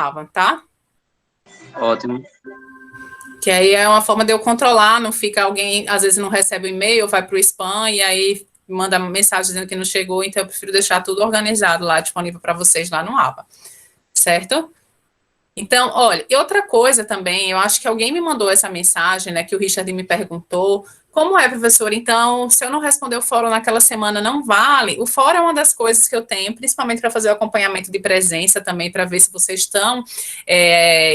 AVA, tá? Ótimo. Que aí é uma forma de eu controlar, não fica alguém, às vezes não recebe o e-mail, vai para o spam e aí manda mensagem dizendo que não chegou, então eu prefiro deixar tudo organizado lá, disponível para vocês lá no AVA, certo? Então, olha, e outra coisa também, eu acho que alguém me mandou essa mensagem, né, que o Richard me perguntou, como é, professor? Então, se eu não responder o fórum naquela semana, não vale? O fórum é uma das coisas que eu tenho, principalmente para fazer o acompanhamento de presença também, para ver se vocês estão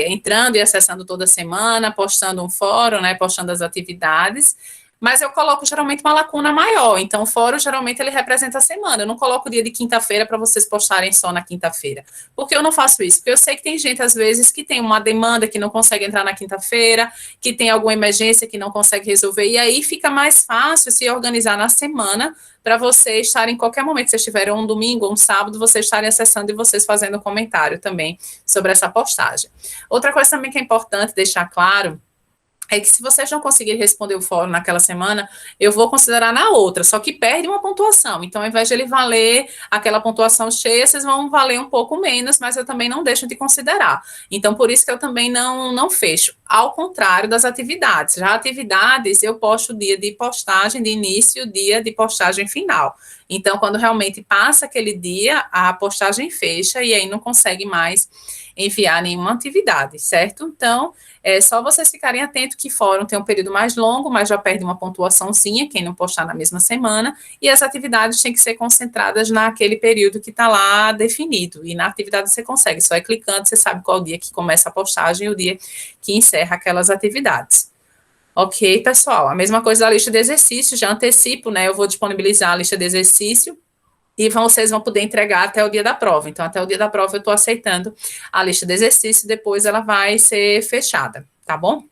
entrando e acessando toda semana, postando um fórum, né, postando as atividades, mas eu coloco geralmente uma lacuna maior, então o fórum geralmente ele representa a semana, eu não coloco o dia de quinta-feira para vocês postarem só na quinta-feira. Por que eu não faço isso? Porque eu sei que tem gente, às vezes, que tem uma demanda que não consegue entrar na quinta-feira, que tem alguma emergência que não consegue resolver, e aí fica mais fácil se organizar na semana para vocês estarem, em qualquer momento, se vocês tiverem um domingo ou um sábado, vocês estarem acessando e vocês fazendo comentário também sobre essa postagem. Outra coisa também que é importante deixar claro é que se vocês não conseguirem responder o fórum naquela semana, eu vou considerar na outra, só que perde uma pontuação. Então, ao invés de ele valer aquela pontuação cheia, vocês vão valer um pouco menos, mas eu também não deixo de considerar. Então, por isso que eu também não fecho. Ao contrário das atividades. Já atividades, eu posto o dia de postagem de início e o dia de postagem final. Então, quando realmente passa aquele dia, a postagem fecha e aí não consegue mais enviar nenhuma atividade, certo? Então, é só vocês ficarem atentos que fórum tem um período mais longo, mas já perde uma pontuaçãozinha, quem não postar na mesma semana, e as atividades têm que ser concentradas naquele período que está lá definido, e na atividade você consegue, só é clicando, você sabe qual dia que começa a postagem e o dia que encerra aquelas atividades. Ok, pessoal, a mesma coisa da lista de exercícios, já antecipo, né, eu vou disponibilizar a lista de exercício, e vocês vão poder entregar até o dia da prova. Então, até o dia da prova eu estou aceitando a lista de exercícios, depois ela vai ser fechada, tá bom?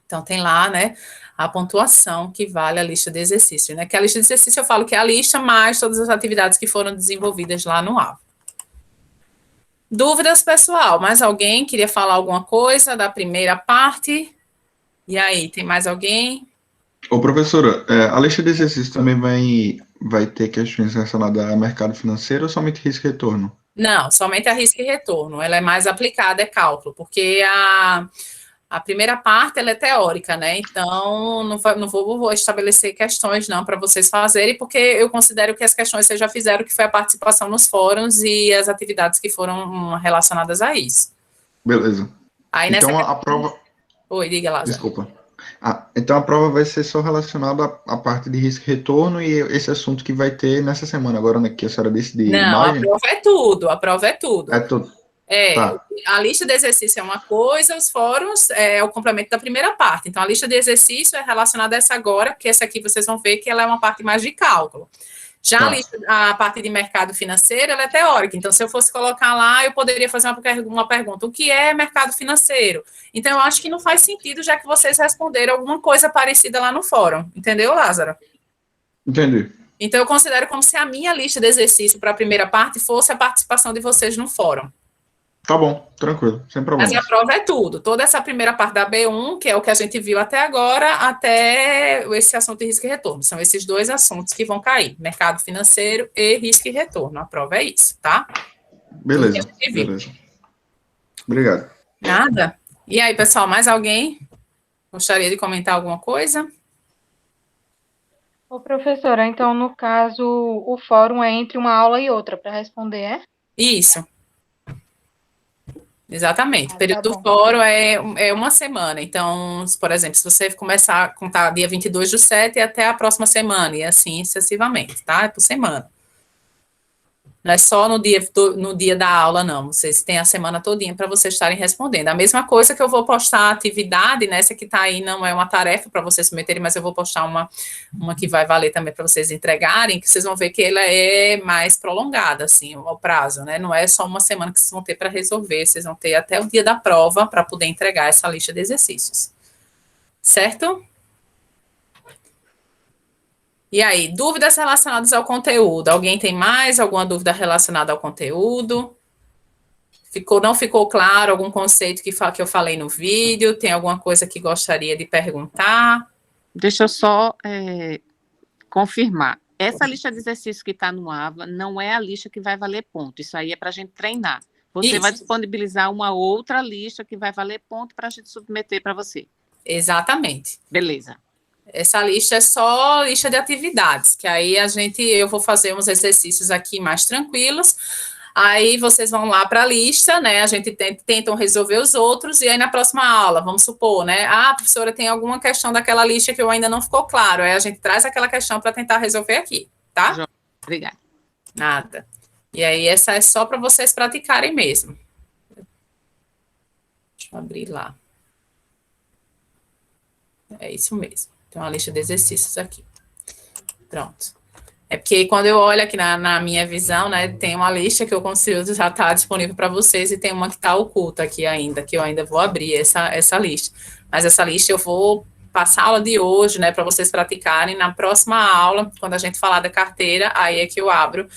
Então, tem lá, né, a pontuação que vale a lista de exercícios, né? Que a lista de exercícios eu falo que é a lista mais todas as atividades que foram desenvolvidas lá no AVA. Dúvidas, pessoal? Mais alguém queria falar alguma coisa da primeira parte? E aí, tem mais alguém? Ô, professora, a lista de exercícios também vai ter questões relacionadas ao mercado financeiro ou somente risco e retorno? Não, somente a risco e retorno. Ela é mais aplicada, é cálculo, porque a primeira parte ela é teórica, né? Então, não vou estabelecer questões, não, para vocês fazerem, porque eu considero que as questões vocês já fizeram, que foi a participação nos fóruns e as atividades que foram relacionadas a isso. Beleza. Aí, então, nessa a prova... Oi, diga lá. Desculpa. Então, a prova vai ser só relacionada à parte de risco e retorno e esse assunto que vai ter nessa semana, agora, né, que a senhora disse de Não, margem. a prova é tudo, a prova é tudo. É tudo. Tá. A lista de exercício é uma coisa, os fóruns é o complemento da primeira parte. Então, a lista de exercício é relacionada a essa agora, porque essa aqui vocês vão ver que ela é uma parte mais de cálculo. Já Tá. a parte de mercado financeiro, ela é teórica. Então, se eu fosse colocar lá, eu poderia fazer uma pergunta. O que é mercado financeiro? Então, eu acho que não faz sentido, já que vocês responderam alguma coisa parecida lá no fórum. Entendeu, Lázaro? Entendi. Então, eu considero como se a minha lista de exercício para a primeira parte fosse a participação de vocês no fórum. Tá bom, tranquilo, sem problema. Mas a prova é tudo. Toda essa primeira parte da B1, que é o que a gente viu até agora, até esse assunto de risco e retorno. São esses dois assuntos que vão cair. Mercado financeiro e risco e retorno. A prova é isso, tá? Beleza, beleza. Obrigado. Nada. E aí, pessoal, mais alguém gostaria de comentar alguma coisa? Ô, professora, então, no caso, o fórum é entre uma aula e outra para responder, é? Isso. Exatamente. O período tá do fórum é uma semana. Então, por exemplo, se você começar a contar dia 22/7 até a próxima semana, e assim sucessivamente, tá? É por semana. Não é só no dia da aula, não. Vocês têm a semana todinha para vocês estarem respondendo. A mesma coisa que eu vou postar a atividade, né? Essa que está aí não é uma tarefa para vocês submeterem, mas eu vou postar uma que vai valer também para vocês entregarem, que vocês vão ver que ela é mais prolongada, assim, o prazo, né? Não é só uma semana que vocês vão ter para resolver, vocês vão ter até o dia da prova para poder entregar essa lista de exercícios. Certo? E aí, dúvidas relacionadas ao conteúdo? Alguém tem mais alguma dúvida relacionada ao conteúdo? Não ficou claro algum conceito que eu falei no vídeo? Tem alguma coisa que gostaria de perguntar? Deixa eu só confirmar. Essa lista de exercícios que está no AVA não é a lista que vai valer ponto. Isso aí é para a gente treinar. Você vai Isso. disponibilizar uma outra lista que vai valer ponto para a gente submeter para você. Exatamente. Beleza. Essa lista é só lista de atividades, que aí eu vou fazer uns exercícios aqui mais tranquilos, aí vocês vão lá para a lista, né, a gente tentam resolver os outros, e aí na próxima aula, vamos supor, né, professora, tem alguma questão daquela lista que eu ainda não ficou claro, aí a gente traz aquela questão para tentar resolver aqui, tá? Obrigada. Nada. E aí essa é só para vocês praticarem mesmo. Deixa eu abrir lá. É isso mesmo. Tem uma lista de exercícios aqui. Pronto. É porque quando eu olho aqui na minha visão, né, tem uma lista que eu consigo já estar disponível para vocês e tem uma que está oculta aqui ainda, que eu ainda vou abrir essa lista. Mas essa lista eu vou passar a aula de hoje, né, para vocês praticarem. Na próxima aula, quando a gente falar da carteira, aí é que eu abro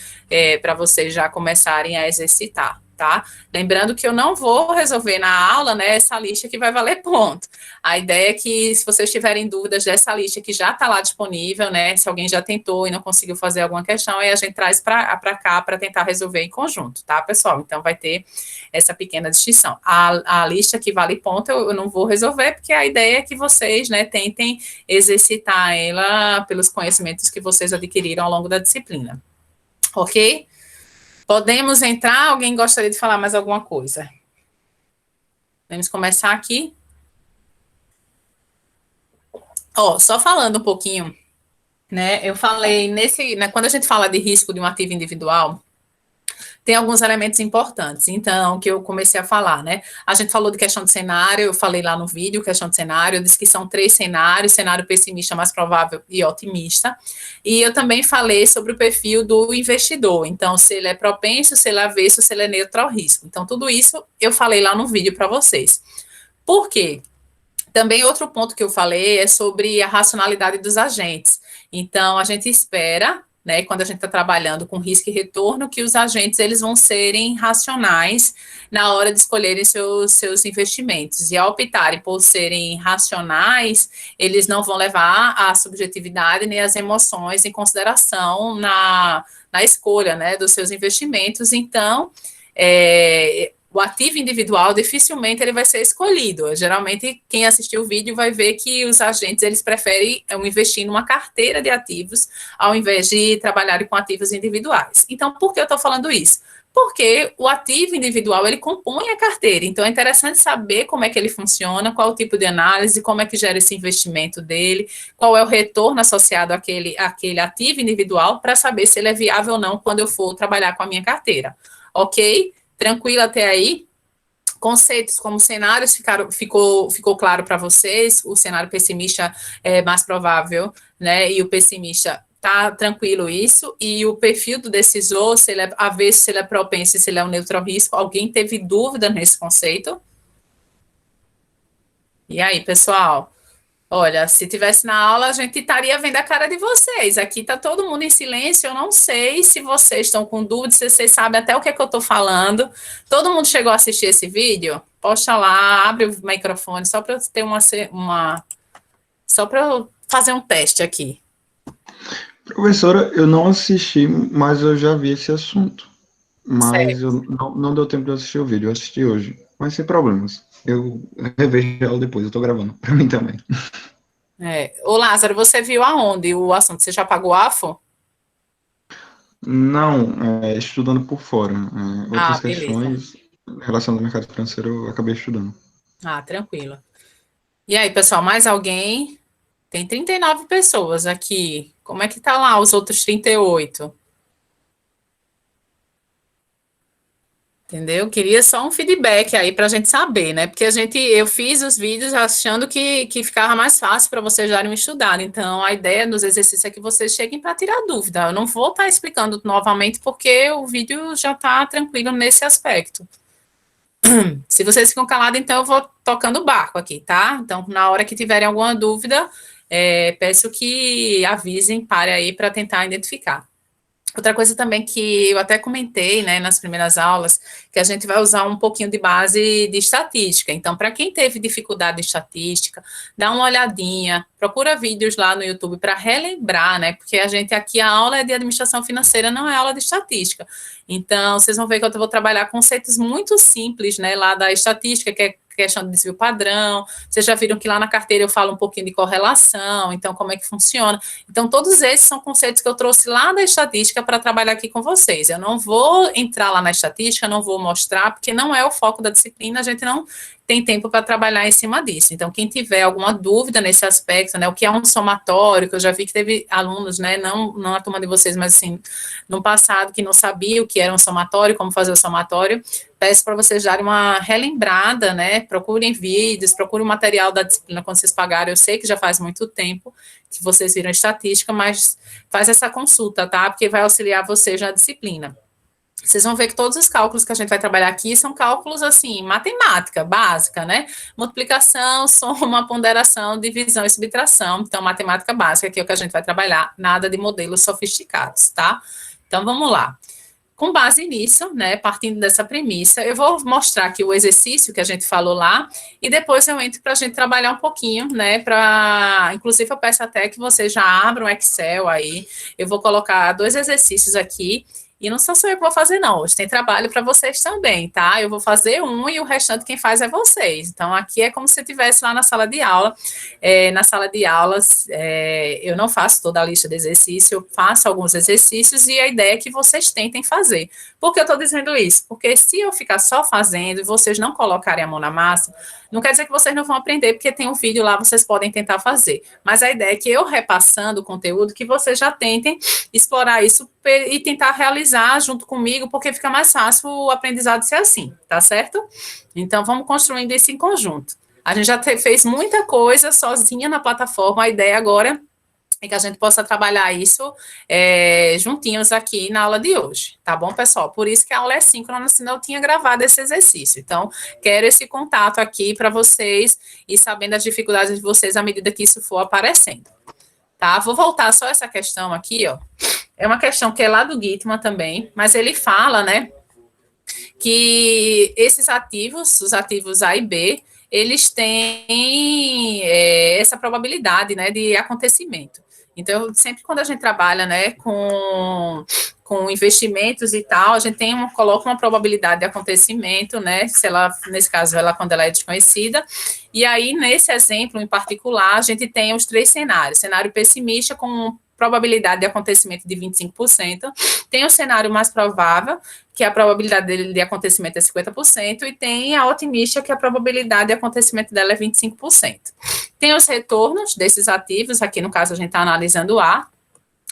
para vocês já começarem a exercitar, tá? Lembrando que eu não vou resolver na aula, né, essa lista que vai valer ponto. A ideia é que, se vocês tiverem dúvidas dessa lista que já está lá disponível, né, se alguém já tentou e não conseguiu fazer alguma questão, aí a gente traz para cá para tentar resolver em conjunto, tá, pessoal? Então, vai ter essa pequena distinção. A lista que vale ponto eu não vou resolver, porque a ideia é que vocês, né, tentem exercitar ela pelos conhecimentos que vocês adquiriram ao longo da disciplina. Ok? Podemos entrar? Alguém gostaria de falar mais alguma coisa? Vamos começar aqui. Só falando um pouquinho, né? Eu falei quando a gente fala de risco de um ativo individual, tem alguns elementos importantes, então, que eu comecei a falar, né? A gente falou de questão de cenário, eu falei lá no vídeo, questão de cenário, eu disse que são 3 cenários, cenário pessimista, mais provável e otimista, e eu também falei sobre o perfil do investidor, então, se ele é propenso, se ele é avesso, se ele é neutro ao risco. Então, tudo isso eu falei lá no vídeo para vocês. Por quê? Também outro ponto que eu falei é sobre a racionalidade dos agentes. Então, a gente espera, né, quando a gente está trabalhando com risco e retorno, que os agentes eles vão serem racionais na hora de escolherem seus investimentos. E ao optarem por serem racionais, eles não vão levar a subjetividade nem as emoções em consideração na escolha, né, dos seus investimentos. Então, o ativo individual dificilmente ele vai ser escolhido. Geralmente, quem assistiu o vídeo vai ver que os agentes eles preferem investir numa carteira de ativos ao invés de trabalharem com ativos individuais. Então, por que eu estou falando isso? Porque o ativo individual ele compõe a carteira. Então, é interessante saber como é que ele funciona, qual o tipo de análise, como é que gera esse investimento dele, qual é o retorno associado àquele ativo individual, para saber se ele é viável ou não quando eu for trabalhar com a minha carteira. Ok? Tranquilo até aí? Conceitos como cenários ficou claro para vocês? O cenário pessimista é mais provável, né? E o pessimista tá tranquilo isso? E o perfil do decisor, se ele é avesso, se ele é propenso, se ele é um neutro ao risco, alguém teve dúvida nesse conceito? E aí, pessoal? Olha, se tivesse na aula, a gente estaria vendo a cara de vocês. Aqui está todo mundo em silêncio. Eu não sei se vocês estão com dúvidas, se vocês sabem até o que é que eu estou falando. Todo mundo chegou a assistir esse vídeo? Posta lá, abre o microfone, só para eu ter só para eu fazer um teste aqui. Professora, eu não assisti, mas eu já vi esse assunto. Mas eu não deu tempo de eu assistir o vídeo, eu assisti hoje. Mas sem problemas. Eu revejo ela depois, eu tô gravando, para mim também. Ô Lázaro, você viu aonde o assunto? Você já pagou AFO? Não, estudando por fora. Outras beleza. questões relacionadas ao mercado financeiro eu acabei estudando. Tranquilo. E aí, pessoal, mais alguém? Tem 39 pessoas aqui. Como é que tá lá os outros 38? Entendeu? Queria só um feedback aí para a gente saber, né? Porque eu fiz os vídeos achando que ficava mais fácil para vocês darem uma estudada. Então, a ideia dos exercícios é que vocês cheguem para tirar dúvida. Eu não vou estar explicando novamente, porque o vídeo já está tranquilo nesse aspecto. Se vocês ficam calados, então eu vou tocando o barco aqui, tá? Então, na hora que tiverem alguma dúvida, peço que avisem, pare aí para tentar identificar. Outra coisa também que eu até comentei, né, nas primeiras aulas, que a gente vai usar um pouquinho de base de estatística. Então, para quem teve dificuldade de estatística, dá uma olhadinha, procura vídeos lá no YouTube para relembrar, né, porque a gente aqui, a aula é de administração financeira, não é aula de estatística. Então, vocês vão ver que eu vou trabalhar conceitos muito simples, né, lá da estatística, que é questão de desvio padrão. Vocês já viram que lá na carteira eu falo um pouquinho de correlação, então como é que funciona. Então, todos esses são conceitos que eu trouxe lá da estatística para trabalhar aqui com vocês. Eu não vou entrar lá na estatística, não vou mostrar, porque não é o foco da disciplina, a gente não tem tempo para trabalhar em cima disso. Então, quem tiver alguma dúvida nesse aspecto, né, o que é um somatório, que eu já vi que teve alunos, né, não a turma de vocês, mas assim, no passado, que não sabia o que era um somatório, como fazer o somatório, peço para vocês darem uma relembrada, né, procurem vídeos, procurem o material da disciplina quando vocês pagarem, eu sei que já faz muito tempo que vocês viram estatística, mas faz essa consulta, tá, porque vai auxiliar vocês na disciplina. Vocês vão ver que todos os cálculos que a gente vai trabalhar aqui são cálculos, assim, matemática básica, né? Multiplicação, soma, ponderação, divisão e subtração. Então, matemática básica, que é o que a gente vai trabalhar, nada de modelos sofisticados, tá? Então, vamos lá. Com base nisso, né, partindo dessa premissa, eu vou mostrar aqui o exercício que a gente falou lá, e depois eu entro para a gente trabalhar um pouquinho, né, inclusive eu peço até que vocês já abram o Excel aí, eu vou colocar 2 exercícios aqui, e não só sou eu que vou fazer, não. Hoje tem trabalho para vocês também, tá? Eu vou fazer um e o restante quem faz é vocês. Então, aqui é como se eu estivesse lá na sala de aula. Na sala de aulas, eu não faço toda a lista de exercícios, eu faço alguns exercícios e a ideia é que vocês tentem fazer. Por que eu estou dizendo isso? Porque se eu ficar só fazendo e vocês não colocarem a mão na massa, não quer dizer que vocês não vão aprender, porque tem um vídeo lá, vocês podem tentar fazer. Mas a ideia é que eu repassando o conteúdo, que vocês já tentem explorar isso e tentar realizar junto comigo, porque fica mais fácil o aprendizado ser assim, tá certo? Então, vamos construindo isso em conjunto. A gente já fez muita coisa sozinha na plataforma, a ideia agora é que a gente possa trabalhar isso juntinhos aqui na aula de hoje, tá bom, pessoal? Por isso que a aula é síncrona, senão eu tinha gravado esse exercício. Então, quero esse contato aqui para vocês e sabendo as dificuldades de vocês à medida que isso for aparecendo, tá? Vou voltar só essa questão aqui, ó. É uma questão que é lá do Gitman também, mas ele fala, né, que esses ativos, os ativos A e B, eles têm essa probabilidade, né, de acontecimento. Então, sempre quando a gente trabalha, né, com investimentos e tal, a gente coloca uma probabilidade de acontecimento, né, se ela, nesse caso, quando ela é desconhecida, e aí, nesse exemplo em particular, a gente tem os 3 cenários, cenário pessimista com probabilidade de acontecimento de 25%, tem o cenário mais provável, que a probabilidade dele de acontecimento é 50%, e tem a otimista, que a probabilidade de acontecimento dela é 25%. Tem os retornos desses ativos, aqui no caso a gente está analisando o A,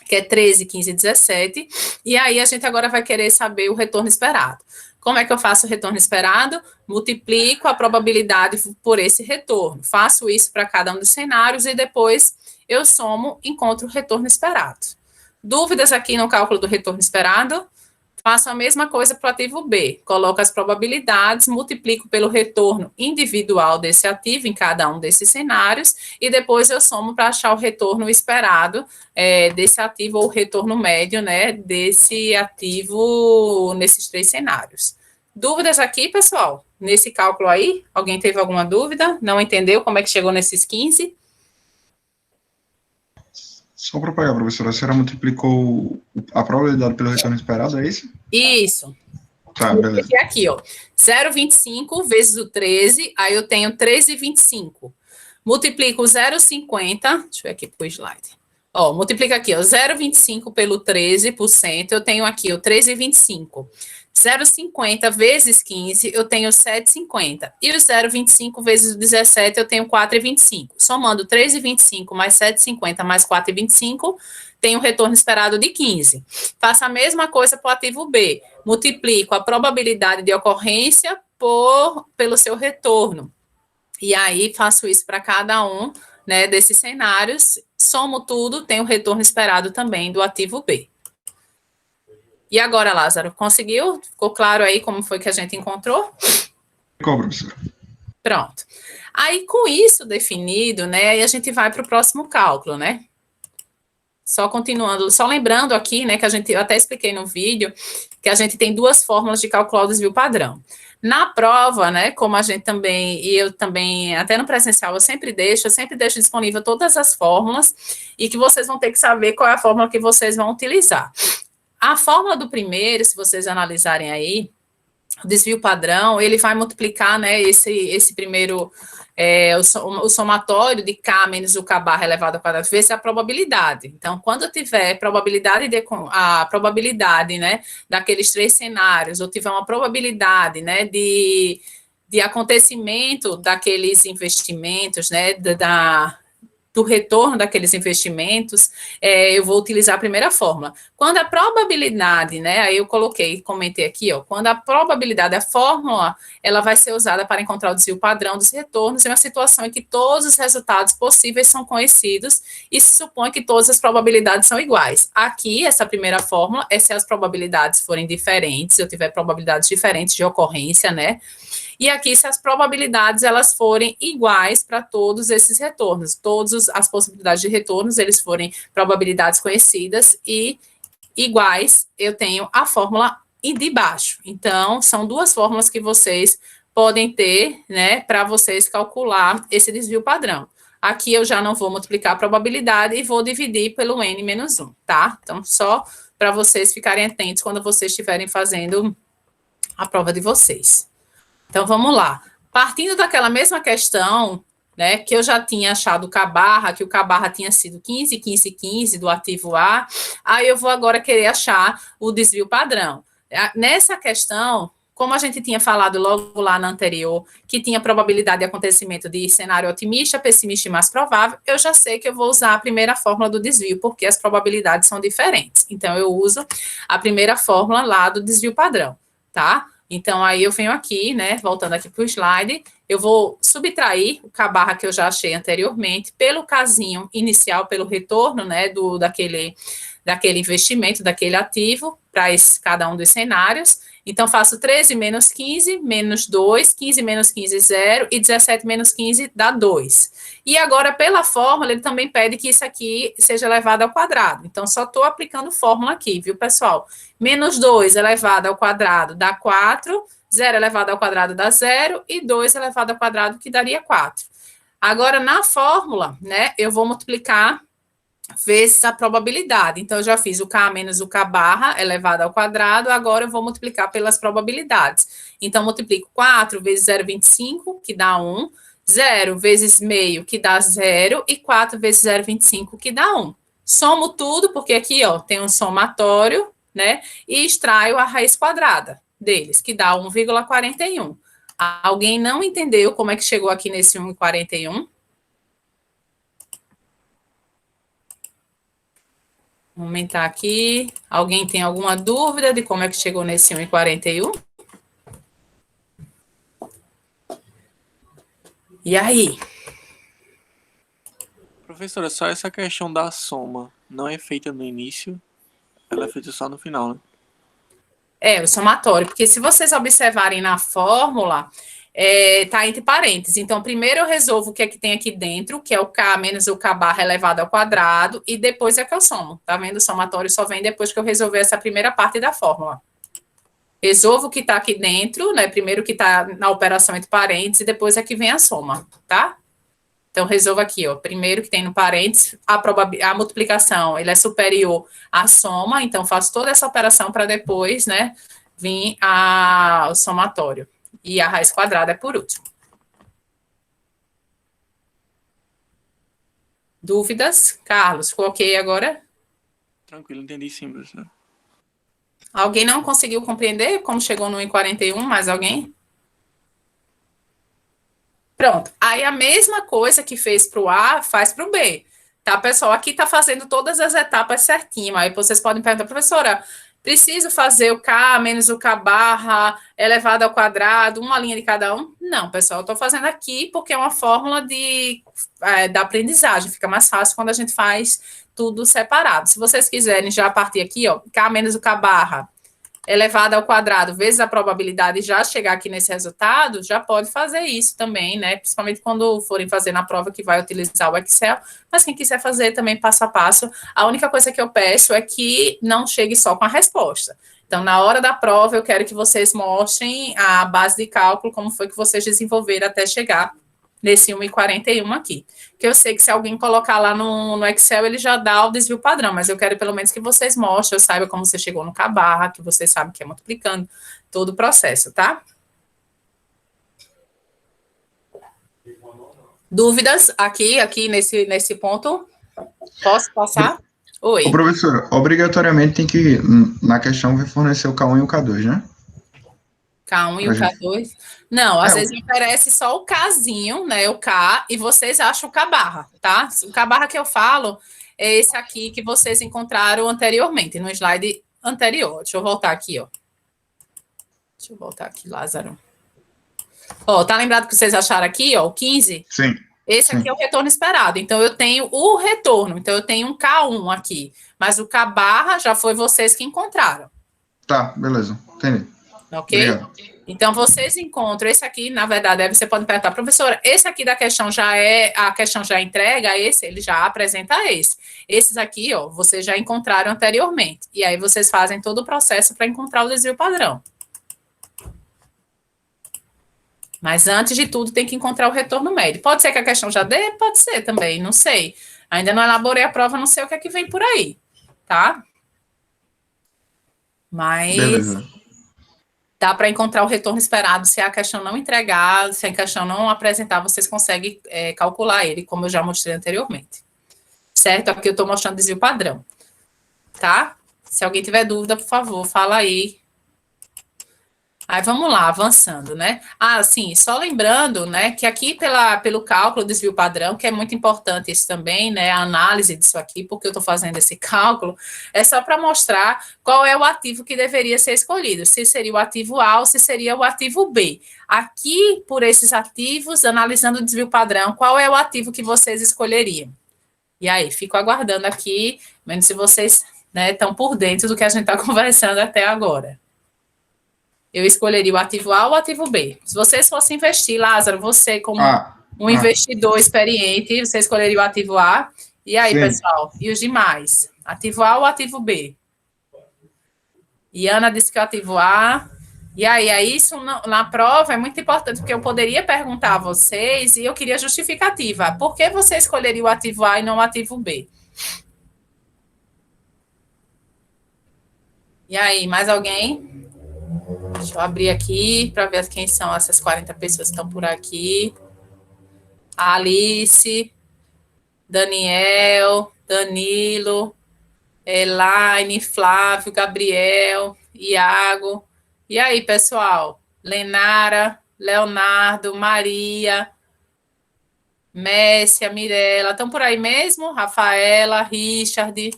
que é 13, 15 e 17, e aí a gente agora vai querer saber o retorno esperado. Como é que eu faço o retorno esperado? Multiplico a probabilidade por esse retorno. Faço isso para cada um dos cenários e depois eu somo, encontro o retorno esperado. Dúvidas aqui no cálculo do retorno esperado? Faço a mesma coisa para o ativo B. Coloco as probabilidades, multiplico pelo retorno individual desse ativo em cada um desses cenários e depois eu somo para achar o retorno esperado desse ativo ou o retorno médio, né, desse ativo nesses 3 cenários. Dúvidas aqui, pessoal? Nesse cálculo aí? Alguém teve alguma dúvida? Não entendeu como é que chegou nesses 15? Só para pegar, professora, a senhora multiplicou a probabilidade pelo retorno esperado, é isso? Isso. Tá, beleza. Aqui, ó, 0,25 vezes o 13, aí eu tenho 13,25. Multiplico 0,50, deixa eu ver aqui pro slide. Ó, multiplica aqui, ó, 0,25 pelo 13%, eu tenho aqui o 13,25. 0,50 vezes 15, eu tenho 7,50. E o 0,25 vezes 17, eu tenho 4,25. Somando 3,25 mais 7,50 mais 4,25, tenho um retorno esperado de 15. Faço a mesma coisa para o ativo B. Multiplico a probabilidade de ocorrência pelo seu retorno. E aí, faço isso para cada um, né, desses cenários. Somo tudo, tenho o retorno esperado também do ativo B. E agora, Lázaro, conseguiu? Ficou claro aí como foi que a gente encontrou? Ficou, professora. Pronto. Aí, com isso definido, né, aí a gente vai para o próximo cálculo, né? Só continuando, só lembrando aqui, né, que eu até expliquei no vídeo, que a gente tem duas fórmulas de calcular o desvio padrão. Na prova, né, como a gente também, e eu também, até no presencial, eu sempre deixo disponível todas as fórmulas, e que vocês vão ter que saber qual é a fórmula que vocês vão utilizar. A fórmula do primeiro, se vocês analisarem aí, o desvio padrão, ele vai multiplicar, né, esse primeiro, o somatório de K menos o K barra elevado ao quadrado vezes a probabilidade. Então, quando eu tiver a probabilidade, né, daqueles 3 cenários, ou tiver uma probabilidade, né, de acontecimento daqueles investimentos, né, do retorno daqueles investimentos, eu vou utilizar a primeira fórmula. Quando a probabilidade, né, aí eu comentei aqui, ó, quando a probabilidade, a fórmula, ela vai ser usada para encontrar o desvio padrão dos retornos em uma situação em que todos os resultados possíveis são conhecidos e se supõe que todas as probabilidades são iguais. Aqui, essa primeira fórmula é se as probabilidades forem diferentes, se eu tiver probabilidades diferentes de ocorrência, né, e aqui, se as probabilidades elas forem iguais para todos esses retornos, todas as possibilidades de retornos, eles forem probabilidades conhecidas e iguais, eu tenho a fórmula de baixo. Então, são duas fórmulas que vocês podem ter, né, para vocês calcular esse desvio padrão. Aqui eu já não vou multiplicar a probabilidade e vou dividir pelo n menos 1, tá? Então, só para vocês ficarem atentos quando vocês estiverem fazendo a prova de vocês. Então, vamos lá. Partindo daquela mesma questão, né, que eu já tinha achado que o K barra tinha sido 15, 15, 15 do ativo A, aí eu vou agora querer achar o desvio padrão. Nessa questão, como a gente tinha falado logo lá na anterior, que tinha probabilidade de acontecimento de cenário otimista, pessimista e mais provável, eu já sei que eu vou usar a primeira fórmula do desvio, porque as probabilidades são diferentes. Então, eu uso a primeira fórmula lá do desvio padrão, tá? Então, aí eu venho aqui, né, voltando aqui para o slide, eu vou subtrair o K barra que eu já achei anteriormente, pelo casinho inicial, pelo retorno, né, daquele investimento, daquele ativo, para cada um dos cenários. Então, faço 13 menos 15, menos 2, 15 menos 15, 0, e 17 menos 15 dá 2. E agora, pela fórmula, ele também pede que isso aqui seja elevado ao quadrado. Então, só estou aplicando fórmula aqui, viu, pessoal? Menos 2 elevado ao quadrado dá 4, 0 elevado ao quadrado dá 0, e 2 elevado ao quadrado que daria 4. Agora, na fórmula, né, eu vou multiplicar vezes a probabilidade. Então, eu já fiz o K menos o K barra elevado ao quadrado, agora eu vou multiplicar pelas probabilidades. Então, multiplico 4 vezes 0,25, que dá 1, 0 vezes meio, que dá 0, e 4 vezes 0,25, que dá 1. Somo tudo, porque aqui, ó, tem um somatório, né, e extraio a raiz quadrada deles, que dá 1,41. Alguém não entendeu como é que chegou aqui nesse 1,41? Vou aumentar aqui. Alguém tem alguma dúvida de como é que chegou nesse 1,41? E aí? Professora, só essa questão da soma não é feita no início, ela é feita só no final, né? O somatório, porque se vocês observarem na fórmula, tá entre parênteses. Então, primeiro eu resolvo o que é que tem aqui dentro, que é o K menos o K barra elevado ao quadrado, e depois é que eu somo. Tá vendo? O somatório só vem depois que eu resolver essa primeira parte da fórmula. Resolvo o que está aqui dentro, né? Primeiro que está na operação entre parênteses, e depois é que vem a soma, tá? Então, resolvo aqui, ó. Primeiro que tem no parênteses, a multiplicação, ele é superior à soma, então faço toda essa operação para depois, né, vir o somatório. E a raiz quadrada é por último. Dúvidas? Carlos, coloquei agora. Tranquilo, entendi sim, professora. Alguém não conseguiu compreender como chegou no 1,41? Mais alguém? Pronto. Aí a mesma coisa que fez para o A, faz para o B. Tá, pessoal? Aqui está fazendo todas as etapas certinho. Aí vocês podem perguntar, professora, preciso fazer o K menos o K barra elevado ao quadrado, uma linha de cada um? Não, pessoal, eu estou fazendo aqui porque é uma fórmula da aprendizagem. Fica mais fácil quando a gente faz tudo separado. Se vocês quiserem já partir aqui, ó, K menos o K barra elevado ao quadrado vezes a probabilidade de já chegar aqui nesse resultado, já pode fazer isso também, né? Principalmente quando forem fazer na prova que vai utilizar o Excel, mas quem quiser fazer também passo a passo, a única coisa que eu peço é que não chegue só com a resposta. Então, na hora da prova, eu quero que vocês mostrem a base de cálculo, como foi que vocês desenvolveram até chegar nesse 1,41 aqui. Que eu sei que se alguém colocar lá no Excel, ele já dá o desvio padrão, mas eu quero pelo menos que vocês mostrem, eu saiba como você chegou no K-barra, que vocês sabem que é multiplicando, todo o processo, tá? Dúvidas aqui nesse ponto? Posso passar? Oi. Ô, professora, obrigatoriamente tem que, na questão, vai fornecer o K1 e o K2, né? K1 e o K2. Não, às vezes oferece só o Kzinho, né? O K, e vocês acham o K-barra, tá? O K-barra que eu falo é esse aqui que vocês encontraram anteriormente, no slide anterior. Deixa eu voltar aqui, ó. Deixa eu voltar aqui, Lázaro. Ó, tá lembrado que vocês acharam aqui, ó, o 15? Sim. Esse aqui é o retorno esperado. Então, eu tenho o retorno. Então, eu tenho um K1 aqui. Mas o K-barra já foi vocês que encontraram. Tá, beleza. Entendi. Ok? Obrigado. Então, vocês encontram esse aqui, na verdade, aí você pode perguntar, professora, esse aqui da questão a questão já entrega esse, ele já apresenta esse. Esses aqui, ó, vocês já encontraram anteriormente. E aí, vocês fazem todo o processo para encontrar o desvio padrão. Mas, antes de tudo, tem que encontrar o retorno médio. Pode ser que a questão já dê? Pode ser também, não sei. Ainda não elaborei a prova, não sei o que é que vem por aí, tá? Mas Beleza. dá para encontrar o retorno esperado. Se a questão não entregar, se a questão não apresentar, vocês conseguem calcular ele, como eu já mostrei anteriormente. Certo? Aqui eu estou mostrando desvio padrão. Tá? Se alguém tiver dúvida, por favor, fala aí. Aí vamos lá, avançando, né? Ah, sim, só lembrando, né, que aqui pelo cálculo do desvio padrão, que é muito importante isso também, né, a análise disso aqui, porque eu estou fazendo esse cálculo, é só para mostrar qual é o ativo que deveria ser escolhido, se seria o ativo A ou se seria o ativo B. Aqui, por esses ativos, analisando o desvio padrão, qual é o ativo que vocês escolheriam? E aí, fico aguardando aqui, vendo se vocês, né, estão por dentro do que a gente está conversando até agora. Eu escolheria o ativo A ou o ativo B. Se vocês fossem investir, Lázaro, você como um investidor experiente, você escolheria o ativo A. E aí, sim, pessoal? E os demais? Ativo A ou ativo B? E Ana disse que o ativo A. E aí isso na prova é muito importante, porque eu poderia perguntar a vocês e eu queria justificativa. Por que você escolheria o ativo A e não o ativo B? E aí, mais alguém? Deixa eu abrir aqui para ver quem são essas 40 pessoas que estão por aqui. A Alice, Daniel, Danilo, Elaine, Flávio, Gabriel, Iago. E aí, pessoal? Lenara, Leonardo, Maria, Messia, Mirella. Estão por aí mesmo? Rafaela, Richard,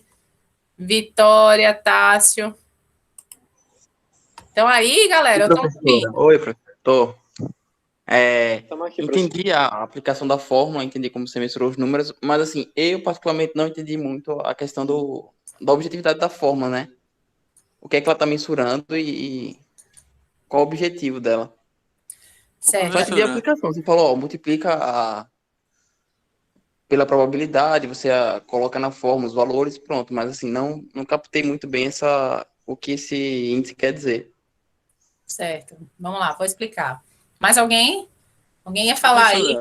Vitória, Tássio. Então aí, galera, eu tô ouvindo. Oi, professor. Entendi a aplicação da fórmula, entendi como você mensurou os números, mas assim, eu particularmente não entendi muito a questão da objetividade da fórmula, né? O que é que ela está mensurando e qual o objetivo dela. Certo. Só entendi a aplicação. Você falou, ó, multiplica pela probabilidade, você coloca na fórmula os valores, pronto. Mas assim, não captei muito bem o que esse índice quer dizer. Certo. Vamos lá, vou explicar. Mais alguém? Alguém ia falar aí?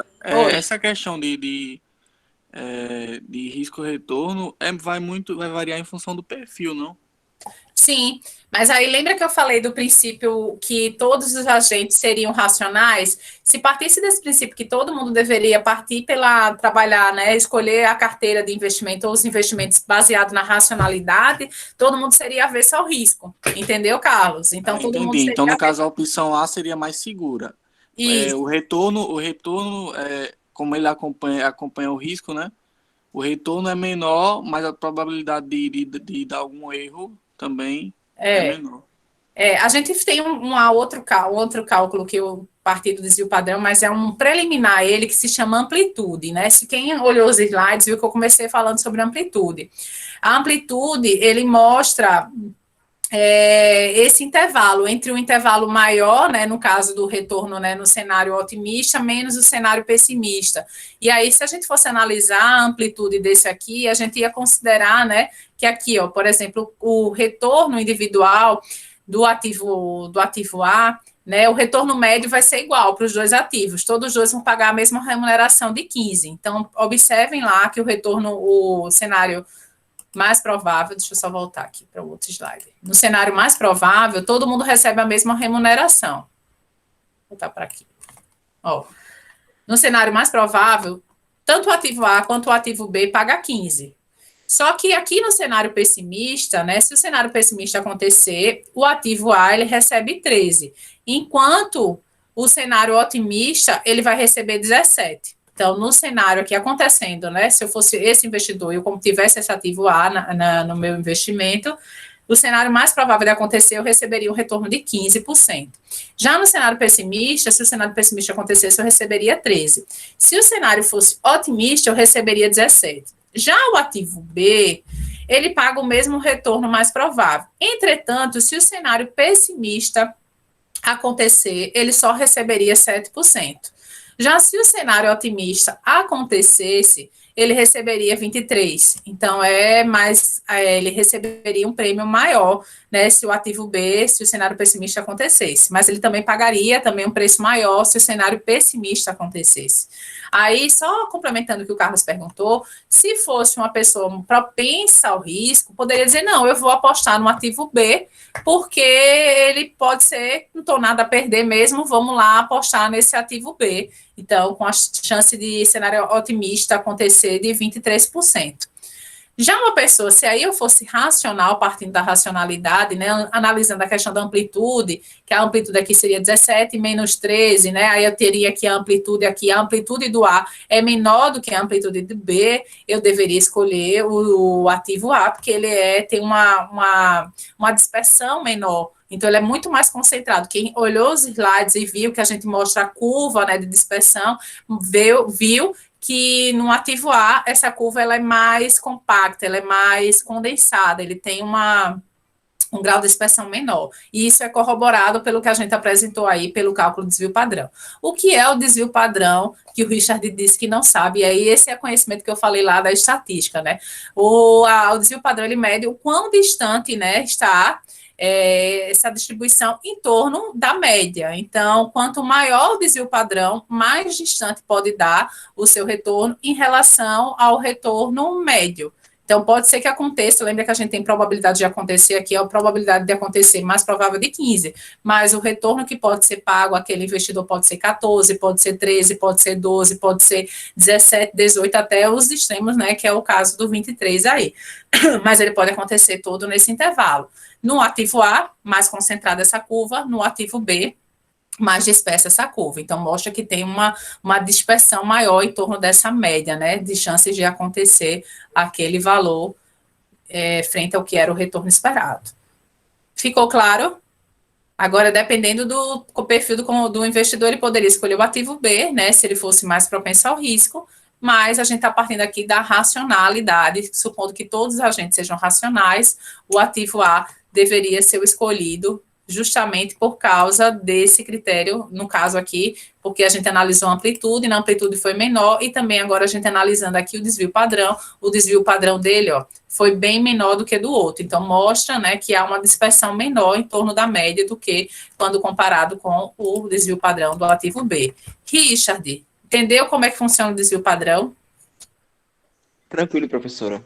Essa questão de risco-retorno vai variar em função do perfil, não? Sim, mas aí lembra que eu falei do princípio que todos os agentes seriam racionais? Se partisse desse princípio que todo mundo deveria partir trabalhar, né, escolher a carteira de investimento ou os investimentos baseados na racionalidade, todo mundo seria avesso ao risco, entendeu, Carlos? Então, todo mundo seria então, no caso, a opção A seria mais segura. O retorno, como ele acompanha o risco, né? O retorno é menor, mas a probabilidade de dar algum erro também é menor. A gente tem um outro cálculo que eu parti do desvio padrão, mas é um preliminar ele que se chama amplitude, né? Se quem olhou os slides viu que eu comecei falando sobre amplitude. A amplitude, ele mostra esse intervalo, entre o intervalo maior, né, no caso do retorno, né, no cenário otimista, menos o cenário pessimista. E aí, se a gente fosse analisar a amplitude desse aqui, a gente ia considerar, né, que aqui, ó, por exemplo, o retorno individual do ativo A, né, o retorno médio vai ser igual para os dois ativos, todos os dois vão pagar a mesma remuneração de 15. Então, observem lá que o cenário mais provável, deixa eu só voltar aqui para o outro slide. No cenário mais provável, todo mundo recebe a mesma remuneração. Vou voltar para aqui. Ó, no cenário mais provável, tanto o ativo A quanto o ativo B paga 15. Só que aqui no cenário pessimista, né, se o cenário pessimista acontecer, o ativo A ele recebe 13, enquanto o cenário otimista ele vai receber 17. Então, no cenário aqui acontecendo, né, se eu fosse esse investidor e eu tivesse esse ativo A no meu investimento, o cenário mais provável de acontecer, eu receberia um retorno de 15%. Já no cenário pessimista, se o cenário pessimista acontecesse, eu receberia 13%. Se o cenário fosse otimista, eu receberia 17%. Já o ativo B, ele paga o mesmo retorno mais provável. Entretanto, se o cenário pessimista acontecer, ele só receberia 7%. Já se o cenário otimista acontecesse, ele receberia 23%. Então, ele receberia um prêmio maior, né, se o ativo B, se o cenário pessimista acontecesse. Mas ele também pagaria um preço maior se o cenário pessimista acontecesse. Aí, só complementando o que o Carlos perguntou, se fosse uma pessoa propensa ao risco, poderia dizer, não, eu vou apostar no ativo B, porque ele pode ser, não estou nada a perder mesmo, vamos lá apostar nesse ativo B. Então, com a chance de cenário otimista acontecer de 23%. Já uma pessoa, se aí eu fosse racional, partindo da racionalidade, né, analisando a questão da amplitude, que a amplitude aqui seria 17 menos 13, né, aí eu teria aqui a amplitude do A é menor do que a amplitude do B, eu deveria escolher o ativo A, porque ele tem uma dispersão menor. Então, ele é muito mais concentrado. Quem olhou os slides e viu que a gente mostra a curva, né, de dispersão, viu que no ativo A, essa curva ela é mais compacta, ela é mais condensada, ele tem um grau de dispersão menor. E isso é corroborado pelo que a gente apresentou aí, pelo cálculo de desvio padrão. O que é o desvio padrão, que o Richard disse que não sabe, e aí esse é conhecimento que eu falei lá da estatística, né? O desvio padrão, ele mede o quão distante, né, está essa distribuição em torno da média. Então, quanto maior o desvio padrão, mais distante pode dar o seu retorno em relação ao retorno médio. Então, pode ser que aconteça, lembra que a gente tem probabilidade de acontecer aqui, a probabilidade de acontecer mais provável de 15, mas o retorno que pode ser pago àquele investidor pode ser 14, pode ser 13, pode ser 12, pode ser 17, 18, até os extremos, né, que é o caso do 23 aí. Mas ele pode acontecer todo nesse intervalo. No ativo A, mais concentrada essa curva, no ativo B, mais dispersa essa curva. Então, mostra que tem uma dispersão maior em torno dessa média, né, de chances de acontecer aquele valor frente ao que era o retorno esperado. Ficou claro? Agora, dependendo do perfil do investidor, ele poderia escolher o ativo B, né, se ele fosse mais propenso ao risco, mas a gente está partindo aqui da racionalidade, supondo que todos os agentes sejam racionais, o ativo A deveria ser o escolhido justamente por causa desse critério, no caso aqui, porque a gente analisou a amplitude, na amplitude foi menor, e também agora a gente analisando aqui o desvio padrão dele, ó, foi bem menor do que do outro, então mostra, né, que há uma dispersão menor em torno da média do que quando comparado com o desvio padrão do ativo B. Richard, entendeu como é que funciona o desvio padrão? Tranquilo, professora.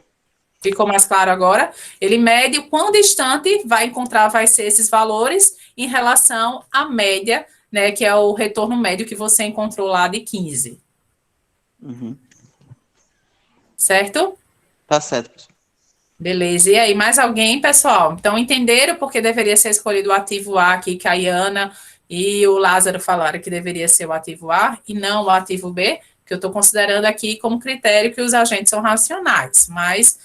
Ficou mais claro agora? Ele mede o quão distante vai ser esses valores em relação à média, né, que é o retorno médio que você encontrou lá de 15. Uhum. Certo? Tá certo, professor. Beleza. E aí, mais alguém, pessoal? Então, entenderam porque deveria ser escolhido o ativo A aqui, que a Iana e o Lázaro falaram que deveria ser o ativo A e não o ativo B, que eu estou considerando aqui como critério que os agentes são racionais, mas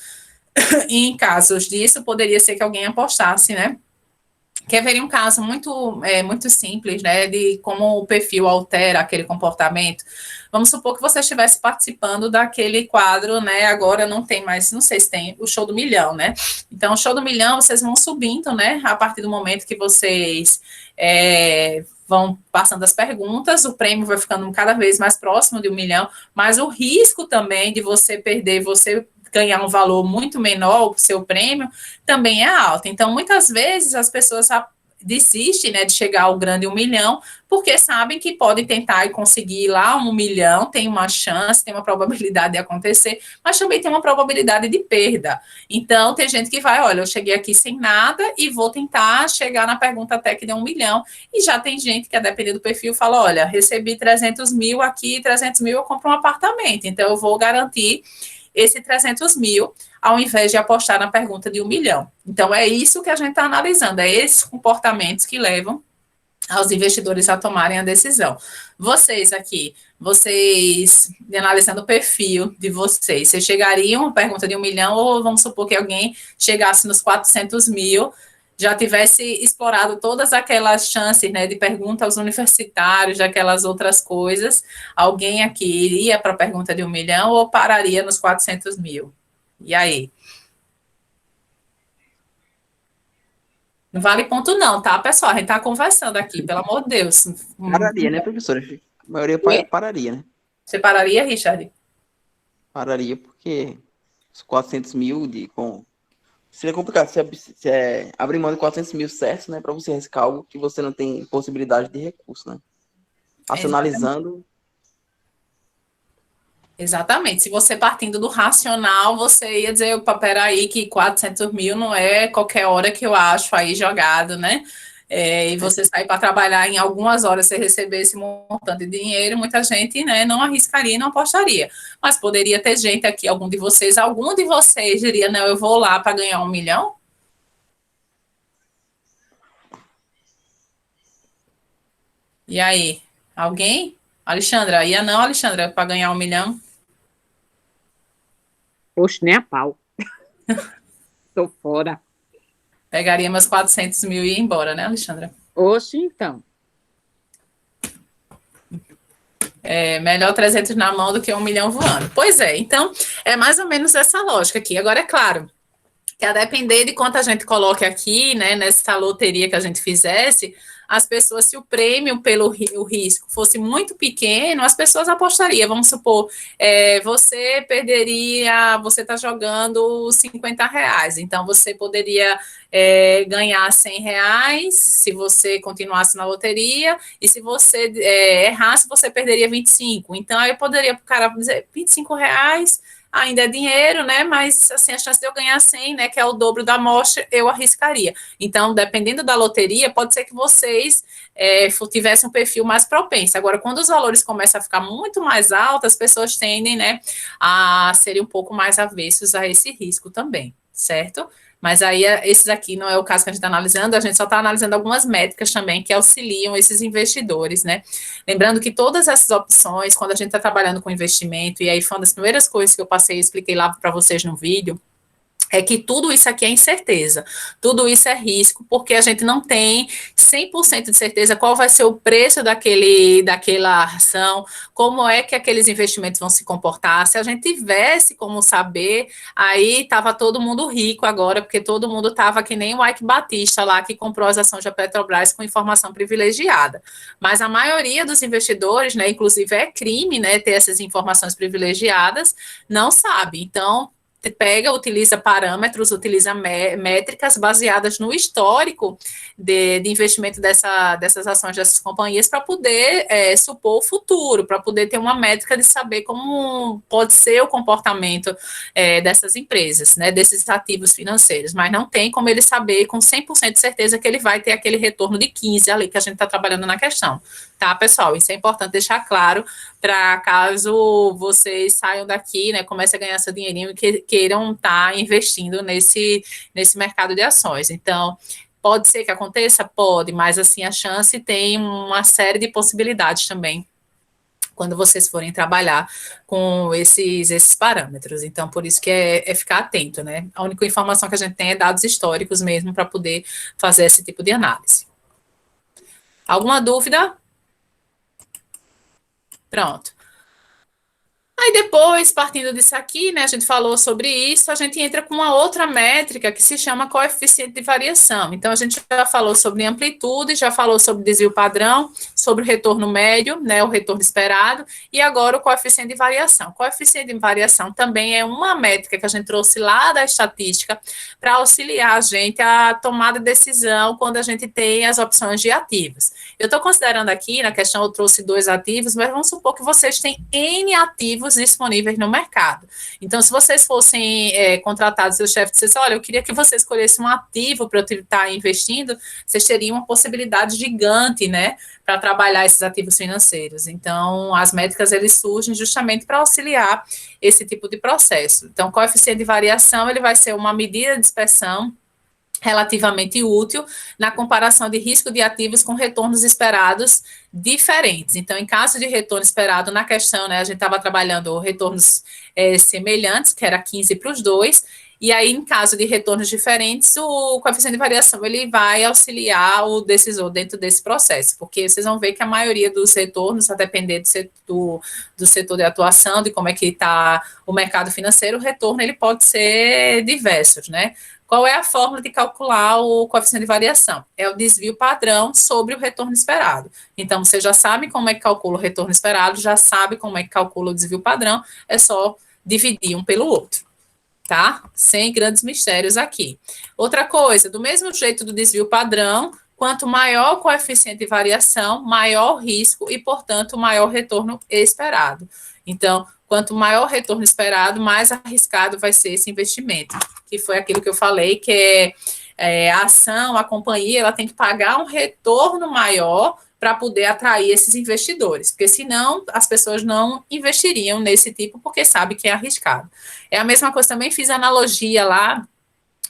em casos disso, poderia ser que alguém apostasse, né, Quer ver um caso muito simples, né, de como o perfil altera aquele comportamento. Vamos supor que você estivesse participando daquele quadro, né, agora não tem mais, não sei se tem, o Show do Milhão, né, então o Show do Milhão, vocês vão subindo, né, a partir do momento que vocês vão passando as perguntas, o prêmio vai ficando cada vez mais próximo de 1 milhão, mas o risco também de você perder, você ganhar um valor muito menor, o seu prêmio, também é alto. Então, muitas vezes, as pessoas desistem, né, de chegar ao grande 1 milhão, porque sabem que podem tentar e conseguir lá 1 milhão, tem uma chance, tem uma probabilidade de acontecer, mas também tem uma probabilidade de perda. Então, tem gente que vai, olha, eu cheguei aqui sem nada e vou tentar chegar na pergunta até que dê 1 milhão, e já tem gente que, a depender do perfil, fala, olha, recebi 300 mil aqui, 300 mil eu compro um apartamento, então eu vou garantir esse 300 mil, ao invés de apostar na pergunta de 1 milhão. Então, é isso que a gente está analisando, é esses comportamentos que levam aos investidores a tomarem a decisão. Vocês aqui, analisando o perfil de vocês chegariam a pergunta de 1 milhão, ou vamos supor que alguém chegasse nos 400 mil, já tivesse explorado todas aquelas chances, né, de pergunta aos universitários, daquelas outras coisas, alguém aqui iria para a pergunta de 1 milhão ou pararia nos 400 mil? E aí? Não vale ponto não, tá, pessoal? A gente está conversando aqui, pelo amor de Deus. Pararia, né, professora? A maioria pararia, né? Você pararia, Richard? Pararia porque os 400 mil seria complicado se abrir mão de 400 mil certos, né? Para você arriscar algo que você não tem possibilidade de recurso, né? Racionalizando. Exatamente. Se você partindo do racional, você ia dizer, opa, peraí, que 400 mil não é qualquer hora que eu acho aí jogado, né? E você sair para trabalhar em algumas horas, você receber esse montante de dinheiro, muita gente, né, não arriscaria e não apostaria. Mas poderia ter gente aqui, algum de vocês diria, não, eu vou lá para ganhar 1 milhão? E aí? Alguém? Alexandra, ia não, Alexandra, para ganhar 1 milhão? Poxa, nem a pau. Tô fora. Pegaria meus 400 mil e ia embora, né, Alexandra? Oxe, então. É melhor 300 na mão do que 1 milhão voando. Pois é, então, é mais ou menos essa lógica aqui. Agora, é claro, que a depender de quanto a gente coloque aqui, né, nessa loteria que a gente fizesse, as pessoas, se o prêmio pelo risco fosse muito pequeno, as pessoas apostariam. Vamos supor, você está jogando 50 reais, então você poderia ganhar 100 reais se você continuasse na loteria, e se você errasse, você perderia 25. Então, aí eu poderia para o cara dizer, 25 reais ainda é dinheiro, né, mas assim, a chance de eu ganhar 100, né, que é o dobro da amostra, eu arriscaria. Então, dependendo da loteria, pode ser que vocês tivessem um perfil mais propenso. Agora, quando os valores começam a ficar muito mais altos, as pessoas tendem, né, a serem um pouco mais avessos a esse risco também, certo? Mas aí, esses aqui não é o caso que a gente está analisando, a gente só está analisando algumas métricas também que auxiliam esses investidores, né? Lembrando que todas essas opções, quando a gente está trabalhando com investimento, e aí foi uma das primeiras coisas que eu passei e expliquei lá para vocês no vídeo, é que tudo isso aqui é incerteza, tudo isso é risco, porque a gente não tem 100% de certeza qual vai ser o preço daquela ação, como é que aqueles investimentos vão se comportar. Se a gente tivesse como saber, aí estava todo mundo rico agora, porque todo mundo estava que nem o Ike Batista lá, que comprou as ações da Petrobras com informação privilegiada. Mas a maioria dos investidores, né, inclusive é crime, né, ter essas informações privilegiadas, não sabe. Então, utiliza parâmetros, utiliza métricas baseadas no histórico de investimento dessas ações, dessas companhias, para poder supor o futuro, para poder ter uma métrica de saber como pode ser o comportamento dessas empresas, né, desses ativos financeiros, mas não tem como ele saber com 100% de certeza que ele vai ter aquele retorno de 15 ali que a gente está trabalhando na questão. Tá, pessoal? Isso é importante deixar claro para caso vocês saiam daqui, né, comecem a ganhar seu dinheirinho e queiram estar investindo nesse mercado de ações. Então, pode ser que aconteça? Pode, mas assim, a chance tem uma série de possibilidades também quando vocês forem trabalhar com esses parâmetros. Então, por isso que é ficar atento, né? A única informação que a gente tem é dados históricos mesmo para poder fazer esse tipo de análise. Alguma dúvida? Pronto. Aí depois, partindo disso aqui, né, a gente falou sobre isso, a gente entra com uma outra métrica que se chama coeficiente de variação. Então, a gente já falou sobre amplitude, já falou sobre desvio padrão, sobre o retorno médio, né, o retorno esperado, e agora o coeficiente de variação. O coeficiente de variação também é uma métrica que a gente trouxe lá da estatística para auxiliar a gente a tomada de decisão quando a gente tem as opções de ativos. Eu estou considerando aqui, na questão eu trouxe 2 ativos, mas vamos supor que vocês têm N ativos disponíveis no mercado. Então, se vocês fossem contratados, o chefe dissesse, olha, eu queria que você escolhesse um ativo para eu estar investindo, vocês teriam uma possibilidade gigante, né, para trabalhar esses ativos financeiros. Então, as métricas, eles surgem justamente para auxiliar esse tipo de processo. Então, o coeficiente de variação, ele vai ser uma medida de dispersão relativamente útil na comparação de risco de ativos com retornos esperados diferentes. Então, em caso de retorno esperado, na questão, né, a gente estava trabalhando retornos semelhantes, que era 15 para os dois, e aí, em caso de retornos diferentes, o coeficiente de variação, ele vai auxiliar o decisor dentro desse processo, porque vocês vão ver que a maioria dos retornos, a depender do setor de atuação, de como é que está o mercado financeiro, o retorno, ele pode ser diversos, né? Qual é a fórmula de calcular o coeficiente de variação? É o desvio padrão sobre o retorno esperado. Então, você já sabe como é que calcula o retorno esperado, já sabe como é que calcula o desvio padrão, é só dividir um pelo outro, tá? Sem grandes mistérios aqui. Outra coisa, do mesmo jeito do desvio padrão, quanto maior o coeficiente de variação, maior o risco e, portanto, maior o retorno esperado. Então, quanto maior o retorno esperado, mais arriscado vai ser esse investimento, que foi aquilo que eu falei, que a ação, a companhia, ela tem que pagar um retorno maior para poder atrair esses investidores, porque senão as pessoas não investiriam nesse tipo, porque sabe que é arriscado. É a mesma coisa, também fiz analogia lá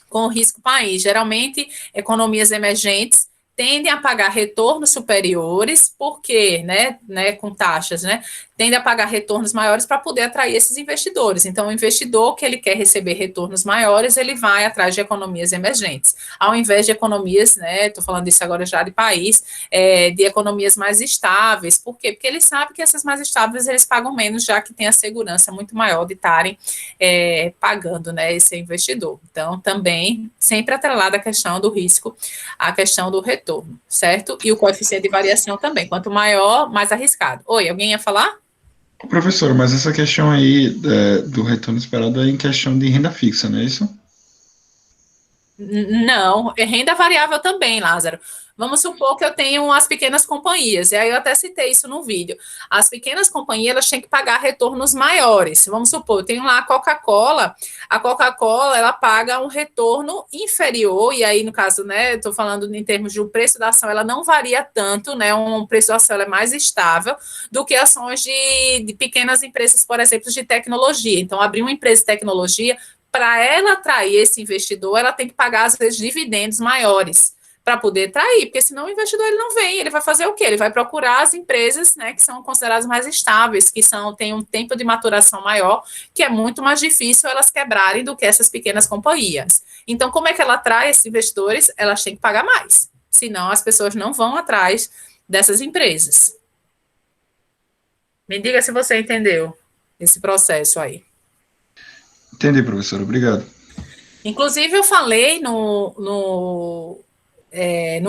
com o risco país. Geralmente, economias emergentes tendem a pagar retornos superiores, porque, né, com taxas, né, tendem a pagar retornos maiores para poder atrair esses investidores. Então, o investidor que ele quer receber retornos maiores, ele vai atrás de economias emergentes, ao invés de economias, né, estou falando isso agora já de país, de economias mais estáveis. Por quê? Porque ele sabe que essas mais estáveis, eles pagam menos, já que tem a segurança muito maior de estarem pagando, né, esse investidor. Então, também, sempre atrelada a questão do risco, a questão do retorno, certo? E o coeficiente de variação também, quanto maior, mais arriscado. Oi, alguém ia falar? Professor, mas essa questão aí do retorno esperado é em questão de renda fixa, não é isso? Não, é renda variável também, Lázaro. Vamos supor que eu tenho as pequenas companhias, e aí eu até citei isso no vídeo. As pequenas companhias, elas têm que pagar retornos maiores. Vamos supor, eu tenho lá a Coca-Cola, ela paga um retorno inferior, e aí, no caso, né, estou falando em termos de o preço da ação, ela não varia tanto, né, o preço da ação é mais estável do que ações de pequenas empresas, por exemplo, de tecnologia. Então, abrir uma empresa de tecnologia, para ela atrair esse investidor, ela tem que pagar, às vezes, dividendos maiores para poder atrair, porque senão o investidor ele não vem, ele vai fazer o quê? Ele vai procurar as empresas, né, que são consideradas mais estáveis, que têm um tempo de maturação maior, que é muito mais difícil elas quebrarem do que essas pequenas companhias. Então, como é que ela atrai esses investidores? Elas têm que pagar mais, senão as pessoas não vão atrás dessas empresas. Me diga se você entendeu esse processo aí. Entendi, professor, obrigado. Inclusive, eu falei no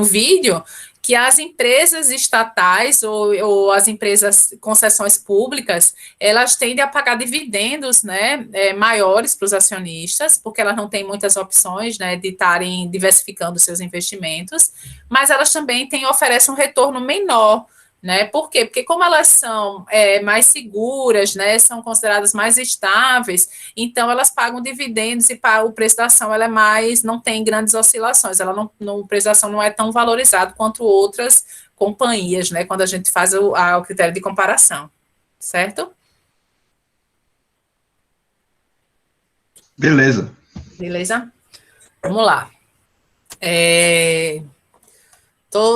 vídeo que as empresas estatais ou as empresas concessões públicas, elas tendem a pagar dividendos, né, maiores para os acionistas, porque elas não têm muitas opções, né, de estarem diversificando seus investimentos, mas elas também oferecem um retorno menor, né? Por quê? Porque como elas são mais seguras, né, são consideradas mais estáveis, então elas pagam dividendos e o preço da ação ela não tem grandes oscilações, o preço da ação não é tão valorizado quanto outras companhias, né, quando a gente faz o critério de comparação, certo? Beleza. Beleza? Vamos lá.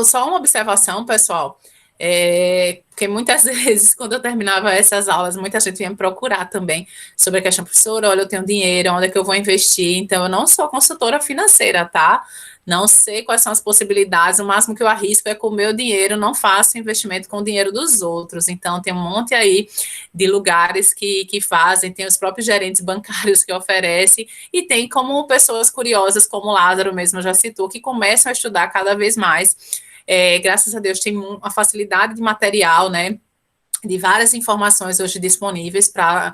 Só uma observação, pessoal. Porque muitas vezes, quando eu terminava essas aulas, muita gente vinha me procurar também sobre a questão, professora, olha, eu tenho dinheiro, onde é que eu vou investir? Então, eu não sou consultora financeira, tá? Não sei quais são as possibilidades, o máximo que eu arrisco é com o meu dinheiro, não faço investimento com o dinheiro dos outros. Então, tem um monte aí de lugares que fazem, tem os próprios gerentes bancários que oferecem, e tem como pessoas curiosas, como o Lázaro mesmo já citou, que começam a estudar cada vez mais. Graças a Deus tem uma facilidade de material, né? De várias informações hoje disponíveis para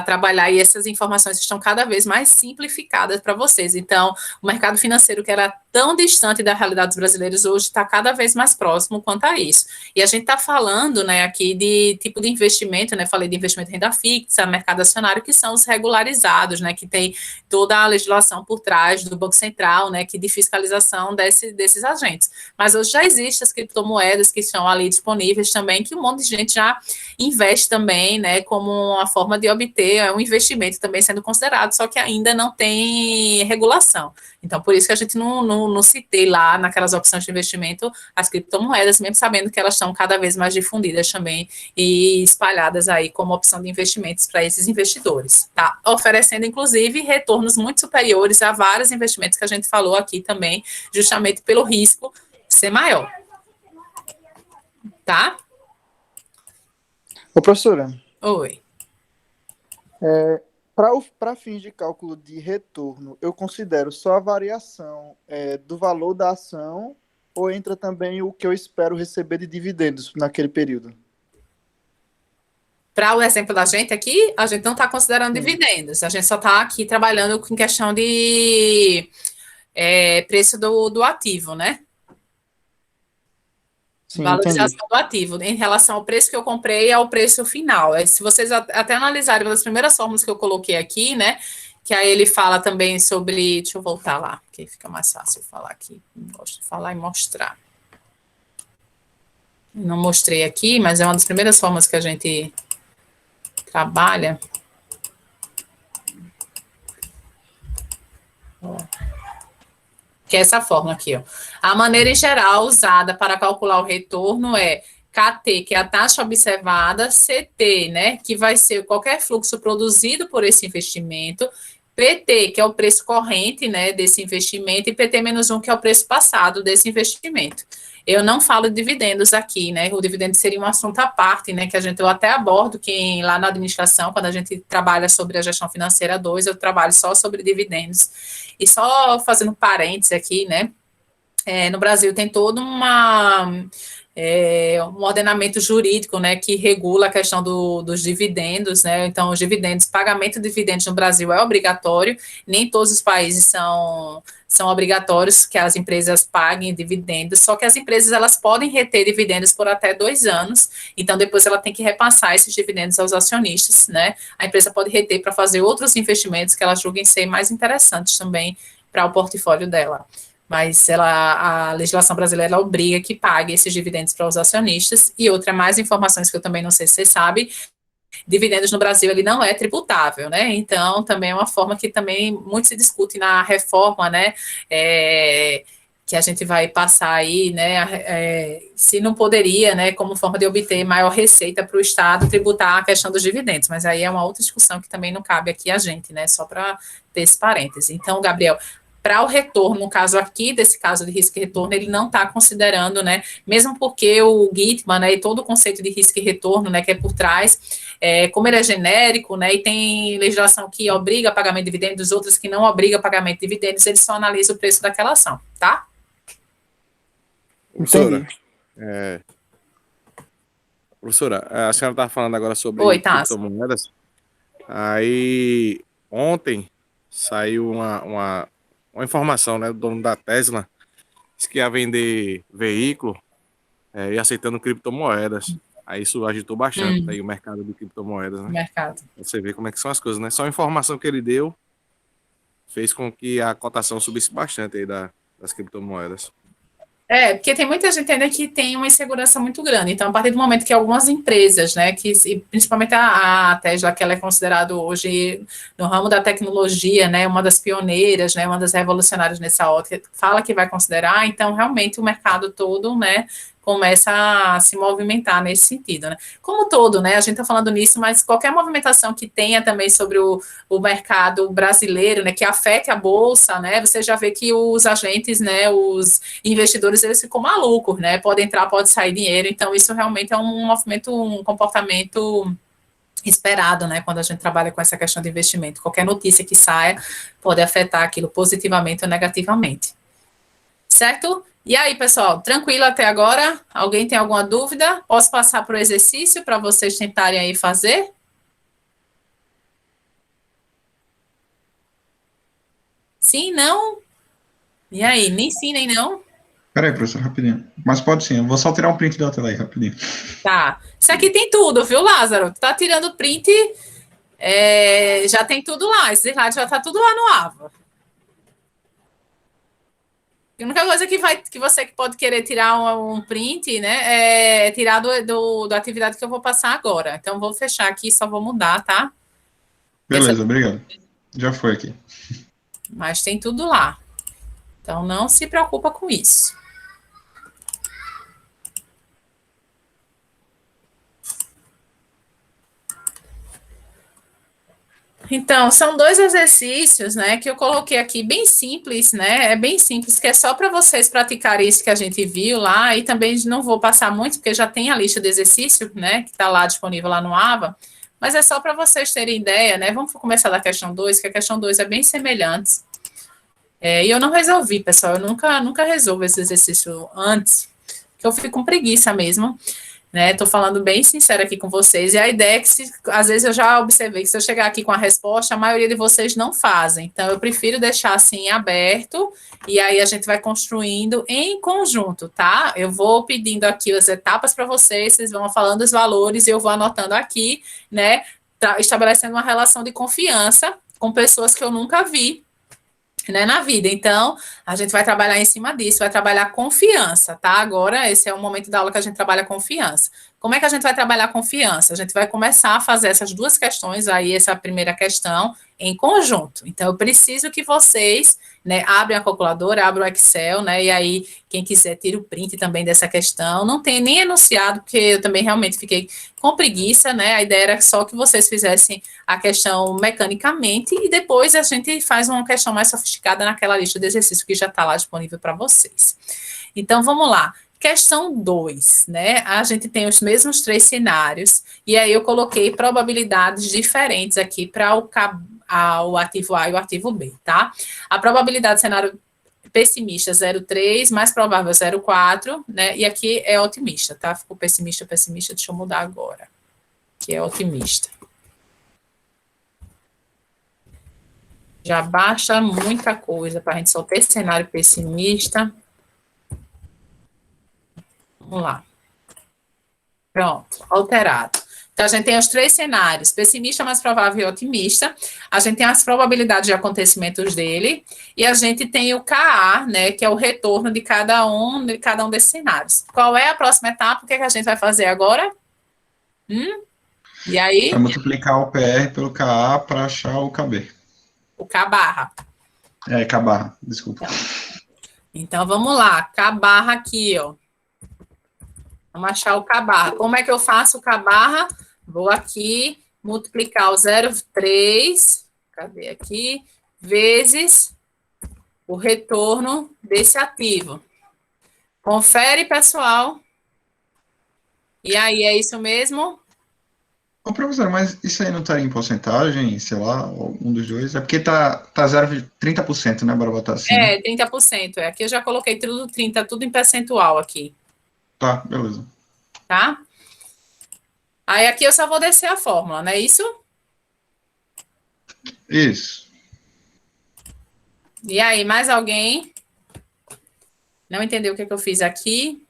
trabalhar, e essas informações estão cada vez mais simplificadas para vocês. Então, o mercado financeiro, que era tão distante da realidade dos brasileiros, hoje está cada vez mais próximo quanto a isso. E a gente está falando, né, aqui de tipo de investimento, né, falei de investimento em renda fixa, mercado acionário, que são os regularizados, né, que tem toda a legislação por trás do Banco Central, né, que de fiscalização desses agentes. Mas hoje já existem as criptomoedas que estão ali disponíveis também, que um monte de gente já investe também, né, como uma forma de obter um investimento também sendo considerado, só que ainda não tem regulação. Então, por isso que a gente não citei lá naquelas opções de investimento as criptomoedas, mesmo sabendo que elas estão cada vez mais difundidas também e espalhadas aí como opção de investimentos para esses investidores, tá? Oferecendo, inclusive, retornos muito superiores a vários investimentos que a gente falou aqui também, justamente pelo risco ser maior. Tá? Ô, professora, Oi. para fins de cálculo de retorno, eu considero só a variação do valor da ação, ou entra também o que eu espero receber de dividendos naquele período? Para o exemplo da gente aqui, a gente não está considerando dividendos, a gente só está aqui trabalhando com questão de preço do ativo, né? Sim, Valorização entendi. do ativo em relação ao preço que eu comprei e ao preço final. Se vocês até analisarem uma das primeiras fórmulas que eu coloquei aqui, né? Que aí ele fala também sobre. Deixa eu voltar lá, porque fica mais fácil falar aqui. Gosto de falar e mostrar. Não mostrei aqui, mas é uma das primeiras formas que a gente trabalha. Que é essa fórmula aqui, ó. A maneira em geral usada para calcular o retorno é KT, que é a taxa observada, CT, né, que vai ser qualquer fluxo produzido por esse investimento, PT, que é o preço corrente, né, desse investimento, e PT menos 1, que é o preço passado desse investimento. Eu não falo de dividendos aqui, né, o dividendo seria um assunto à parte, né, que eu até abordo que lá na administração, quando a gente trabalha sobre a gestão financeira 2, eu trabalho só sobre dividendos. E só fazendo parênteses aqui, né, no Brasil tem todo um ordenamento jurídico, né, que regula a questão dos dividendos, né, então os dividendos, pagamento de dividendos no Brasil é obrigatório, nem todos os países são obrigatórios que as empresas paguem dividendos, só que as empresas, elas podem reter dividendos por até 2 anos, então depois ela tem que repassar esses dividendos aos acionistas, né, a empresa pode reter para fazer outros investimentos que ela julguem ser mais interessantes também para o portfólio dela. Mas a legislação brasileira obriga que pague esses dividendos para os acionistas. E outra, mais informações que eu também não sei se vocês sabem, dividendos no Brasil, ele não é tributável, né? Então, também é uma forma que também muito se discute na reforma, né? Que a gente vai passar aí, né? Se não poderia, né? Como forma de obter maior receita para o Estado, tributar a questão dos dividendos. Mas aí é uma outra discussão que também não cabe aqui a gente, né? Só para ter esse parêntese. Então, Gabriel, para o retorno, no caso aqui, desse caso de risco e retorno, ele não está considerando, né, mesmo porque o Gitman, né, e todo o conceito de risco e retorno, né, que é por trás, como ele é genérico, né, e tem legislação que obriga pagamento de dividendos, outras que não obriga pagamento de dividendos, ele só analisa o preço daquela ação, tá? Professora, a senhora estava falando agora sobre criptomoedas. Aí, ontem, saiu uma informação, né, do dono da Tesla, disse que ia vender veículo e aceitando criptomoedas. Aí isso agitou bastante aí o mercado de criptomoedas, né? Você vê como é que são as coisas, né? Só a informação que ele deu fez com que a cotação subisse bastante aí das criptomoedas. Porque tem muita gente ainda que tem uma insegurança muito grande. Então, a partir do momento que algumas empresas, né, principalmente a Tesla, que ela é considerada hoje no ramo da tecnologia, né, uma das pioneiras, né, uma das revolucionárias nessa ótica, fala que vai considerar, então, realmente, o mercado todo, né, começa a se movimentar nesse sentido, né? Como todo, né? A gente está falando nisso, mas qualquer movimentação que tenha também sobre o mercado brasileiro, né, que afete a bolsa, né? Você já vê que os agentes, né, os investidores, eles ficam malucos, né? Pode entrar, pode sair dinheiro. Então, isso realmente é um movimento, um comportamento esperado, né, quando a gente trabalha com essa questão de investimento. Qualquer notícia que saia pode afetar aquilo positivamente ou negativamente. Certo? E aí, pessoal, tranquilo até agora? Alguém tem alguma dúvida? Posso passar para o exercício para vocês tentarem aí fazer? Sim, não? E aí, nem sim, nem não? Peraí, professor, rapidinho. Mas pode sim, eu vou só tirar um print da tela aí, rapidinho. Tá. Isso aqui tem tudo, viu, Lázaro? Tá tirando print, já tem tudo lá. Esse slide já tá tudo lá no AVA. A única coisa que você pode querer tirar um print, né, é tirar da atividade que eu vou passar agora. Então, vou fechar aqui, só vou mudar, tá? Beleza, obrigado. Já foi aqui. Mas tem tudo lá. Então, não se preocupa com isso. Então, são 2 exercícios, né, que eu coloquei aqui bem simples, né, é bem simples, que é só para vocês praticarem isso que a gente viu lá, e também não vou passar muito, porque já tem a lista de exercício, né, que está lá disponível lá no AVA, mas é só para vocês terem ideia, né, vamos começar da questão 2, que a questão 2 é bem semelhante. E eu não resolvi, pessoal, eu nunca resolvo esse exercício antes, porque eu fico com preguiça mesmo, né? Tô falando bem sincero aqui com vocês, e a ideia é que, às vezes, eu já observei que se eu chegar aqui com a resposta, a maioria de vocês não fazem. Então, eu prefiro deixar assim aberto, e aí a gente vai construindo em conjunto, tá? Eu vou pedindo aqui as etapas para vocês, vocês vão falando os valores, e eu vou anotando aqui, né? Estabelecendo uma relação de confiança com pessoas que eu nunca vi, né, na vida. Então, a gente vai trabalhar em cima disso, vai trabalhar confiança, tá? Agora, esse é o momento da aula que a gente trabalha confiança. Como é que a gente vai trabalhar confiança? A gente vai começar a fazer essas 2 questões, aí essa primeira questão, em conjunto. Então, eu preciso que vocês, né, abrem a calculadora, abram o Excel, né, e aí, quem quiser, tira o print também dessa questão. Não tem nem enunciado, porque eu também realmente fiquei com preguiça, né, a ideia era só que vocês fizessem a questão mecanicamente, e depois a gente faz uma questão mais sofisticada naquela lista de exercícios que já está lá disponível para vocês. Então, vamos lá. Questão 2, né? A gente tem os mesmos 3 cenários, e aí eu coloquei probabilidades diferentes aqui para o ativo A e o ativo B, tá? A probabilidade de cenário pessimista 0,3, mais provável 0,4, né? E aqui é otimista, tá? Ficou pessimista, deixa eu mudar agora, que é otimista. Já basta muita coisa para a gente só ter cenário pessimista. Vamos lá. Pronto, alterado. Então, a gente tem os 3 cenários, pessimista, mais provável e otimista. A gente tem as probabilidades de acontecimentos dele. E a gente tem o KA, né, que é o retorno de cada um desses cenários. Qual é a próxima etapa? O que é que a gente vai fazer agora? E aí? Vai multiplicar o PR pelo KA para achar o KB. O K barra. K barra, desculpa. Então, vamos lá. K barra aqui, ó. Vamos achar o K barra. Como é que eu faço o K barra? Vou aqui multiplicar o 0,3, cadê aqui? Vezes o retorno desse ativo. Confere, pessoal. E aí, é isso mesmo? Ô, professor, mas isso aí não estaria em porcentagem, sei lá, um dos dois? É porque tá 0,30%, né, para botar assim. 30%. Aqui eu já coloquei tudo 30, tudo em percentual aqui. Tá, beleza. Tá? Aí aqui eu só vou descer a fórmula, não é isso? Isso. E aí, mais alguém? Não entendeu o que eu fiz aqui?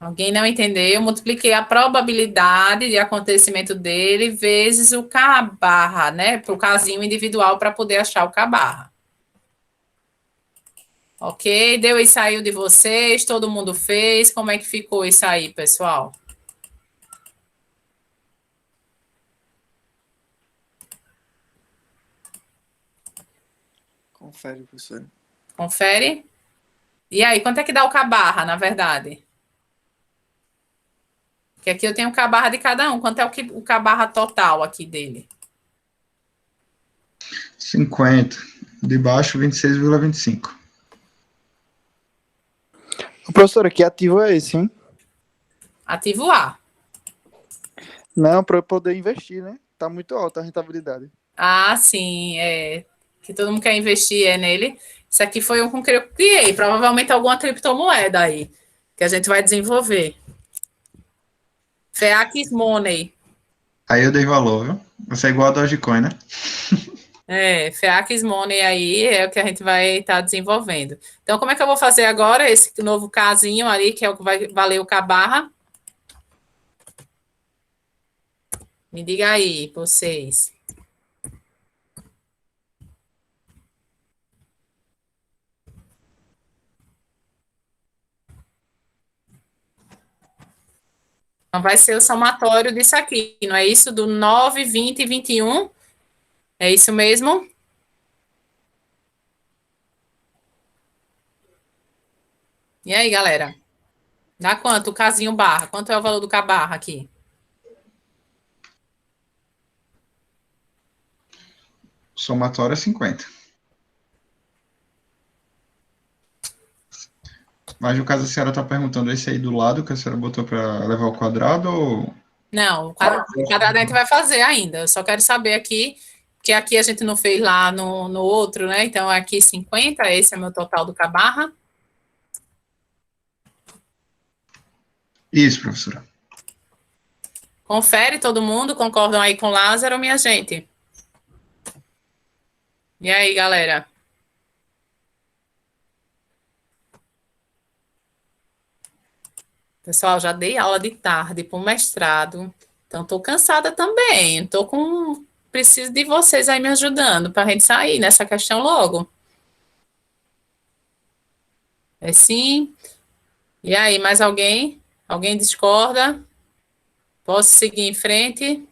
Alguém não entendeu? Eu multipliquei a probabilidade de acontecimento dele vezes o K barra, né? Para o casinho individual para poder achar o K barra. Ok? Deu e saiu de vocês? Todo mundo fez? Como é que ficou isso aí, pessoal? Confere, professor. Confere? E aí, quanto é que dá o K-barra, na verdade? Porque aqui eu tenho o K-barra de cada um. Quanto é o K-barra total aqui dele? 50. De baixo, 26,25. Professora, que ativo é esse, hein? Ativo A. Não, para eu poder investir, né? Tá muito alta a rentabilidade. Ah, sim, que todo mundo quer investir nele. Isso aqui foi um que eu criei, provavelmente alguma criptomoeda aí, que a gente vai desenvolver. FEAX Money. Aí eu dei valor, viu? Você é igual a Dogecoin, né? FEAX Money aí é o que a gente vai estar desenvolvendo. Então, como é que eu vou fazer agora esse novo casinho ali, que é o que vai valer o K-barra? Me diga aí, vocês. Então, vai ser o somatório disso aqui, não é isso? Do 9, 20 e 21? É isso mesmo? E aí, galera? Dá quanto o casinho barra? Quanto é o valor do K-barra aqui? Somatório é 50. Mas no caso a senhora está perguntando esse aí do lado que a senhora botou para levar ao quadrado ou... Não, o quadrado a gente vai fazer ainda. Eu só quero saber aqui, que aqui a gente não fez lá no outro, né? Então, aqui 50, esse é o meu total do K-barra. Isso, professora. Confere todo mundo, concordam aí com o Lázaro, minha gente? E aí, galera? Pessoal, já dei aula de tarde para o mestrado, então estou cansada também. Preciso de vocês aí me ajudando para a gente sair nessa questão logo. É sim? E aí, mais alguém? Alguém discorda? Posso seguir em frente?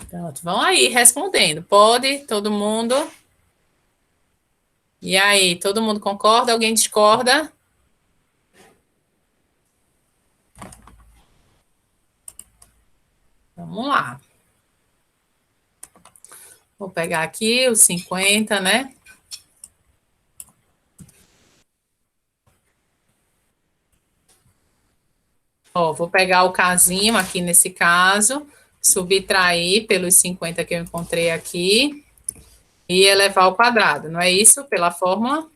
Pronto, vão aí respondendo. Pode, todo mundo? E aí, todo mundo concorda? Alguém discorda? Vamos lá. Vou pegar aqui os 50, né? Ó, vou pegar o casinho aqui nesse caso, subtrair pelos 50 que eu encontrei aqui e elevar ao quadrado, não é isso? Pela fórmula.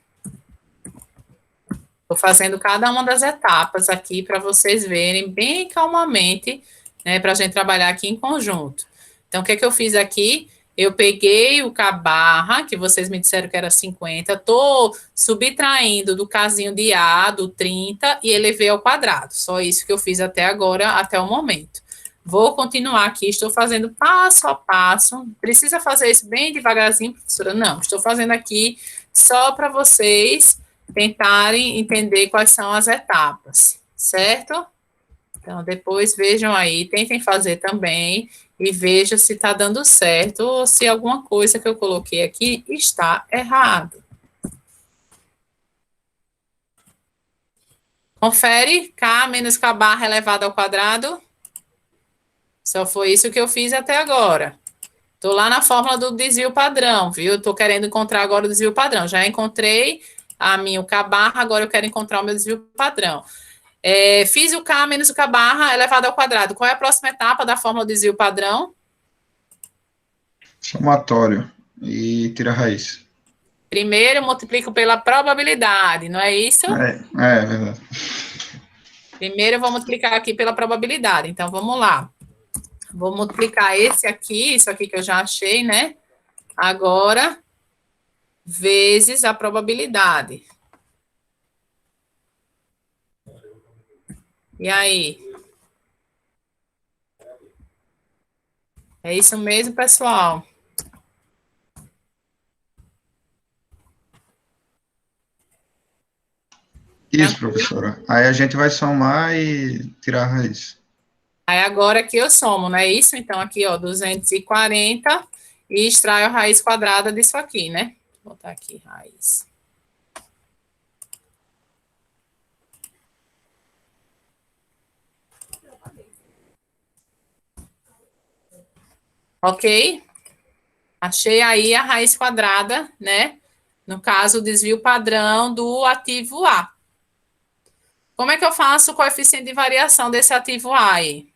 Estou fazendo cada uma das etapas aqui para vocês verem bem calmamente, né, para a gente trabalhar aqui em conjunto. Então, o que é que eu fiz aqui? Eu peguei o K-barra, que vocês me disseram que era 50, estou subtraindo do casinho de A, do 30, e elevei ao quadrado. Só isso que eu fiz até agora, até o momento. Vou continuar aqui, estou fazendo passo a passo. Precisa fazer isso bem devagarzinho, professora? Não, estou fazendo aqui só para vocês tentarem entender quais são as etapas, certo? Então, depois vejam aí, tentem fazer também e vejam se está dando certo ou se alguma coisa que eu coloquei aqui está errado. Confere, K menos K barra elevado ao quadrado. Só foi isso que eu fiz até agora. Estou lá na fórmula do desvio padrão, viu? Estou querendo encontrar agora o desvio padrão. Já encontrei a minha o K barra, agora eu quero encontrar o meu desvio padrão. Fiz o K menos o K barra elevado ao quadrado. Qual é a próxima etapa da fórmula do desvio padrão? Somatório e tira a raiz. Primeiro, eu multiplico pela probabilidade, não é isso? É verdade. Primeiro, eu vou multiplicar aqui pela probabilidade. Então, vamos lá. Vou multiplicar esse aqui, isso aqui que eu já achei, né? Agora, vezes a probabilidade. E aí? É isso mesmo, pessoal? Isso, professora. Aí a gente vai somar e tirar a raiz. Aí agora aqui eu somo, não é isso? Então, aqui, ó, 240. e extraio a raiz quadrada disso aqui, né? Vou botar aqui, raiz. Ok? Achei aí a raiz quadrada, né? No caso, o desvio padrão do ativo A. Como é que eu faço o coeficiente de variação desse ativo A aí?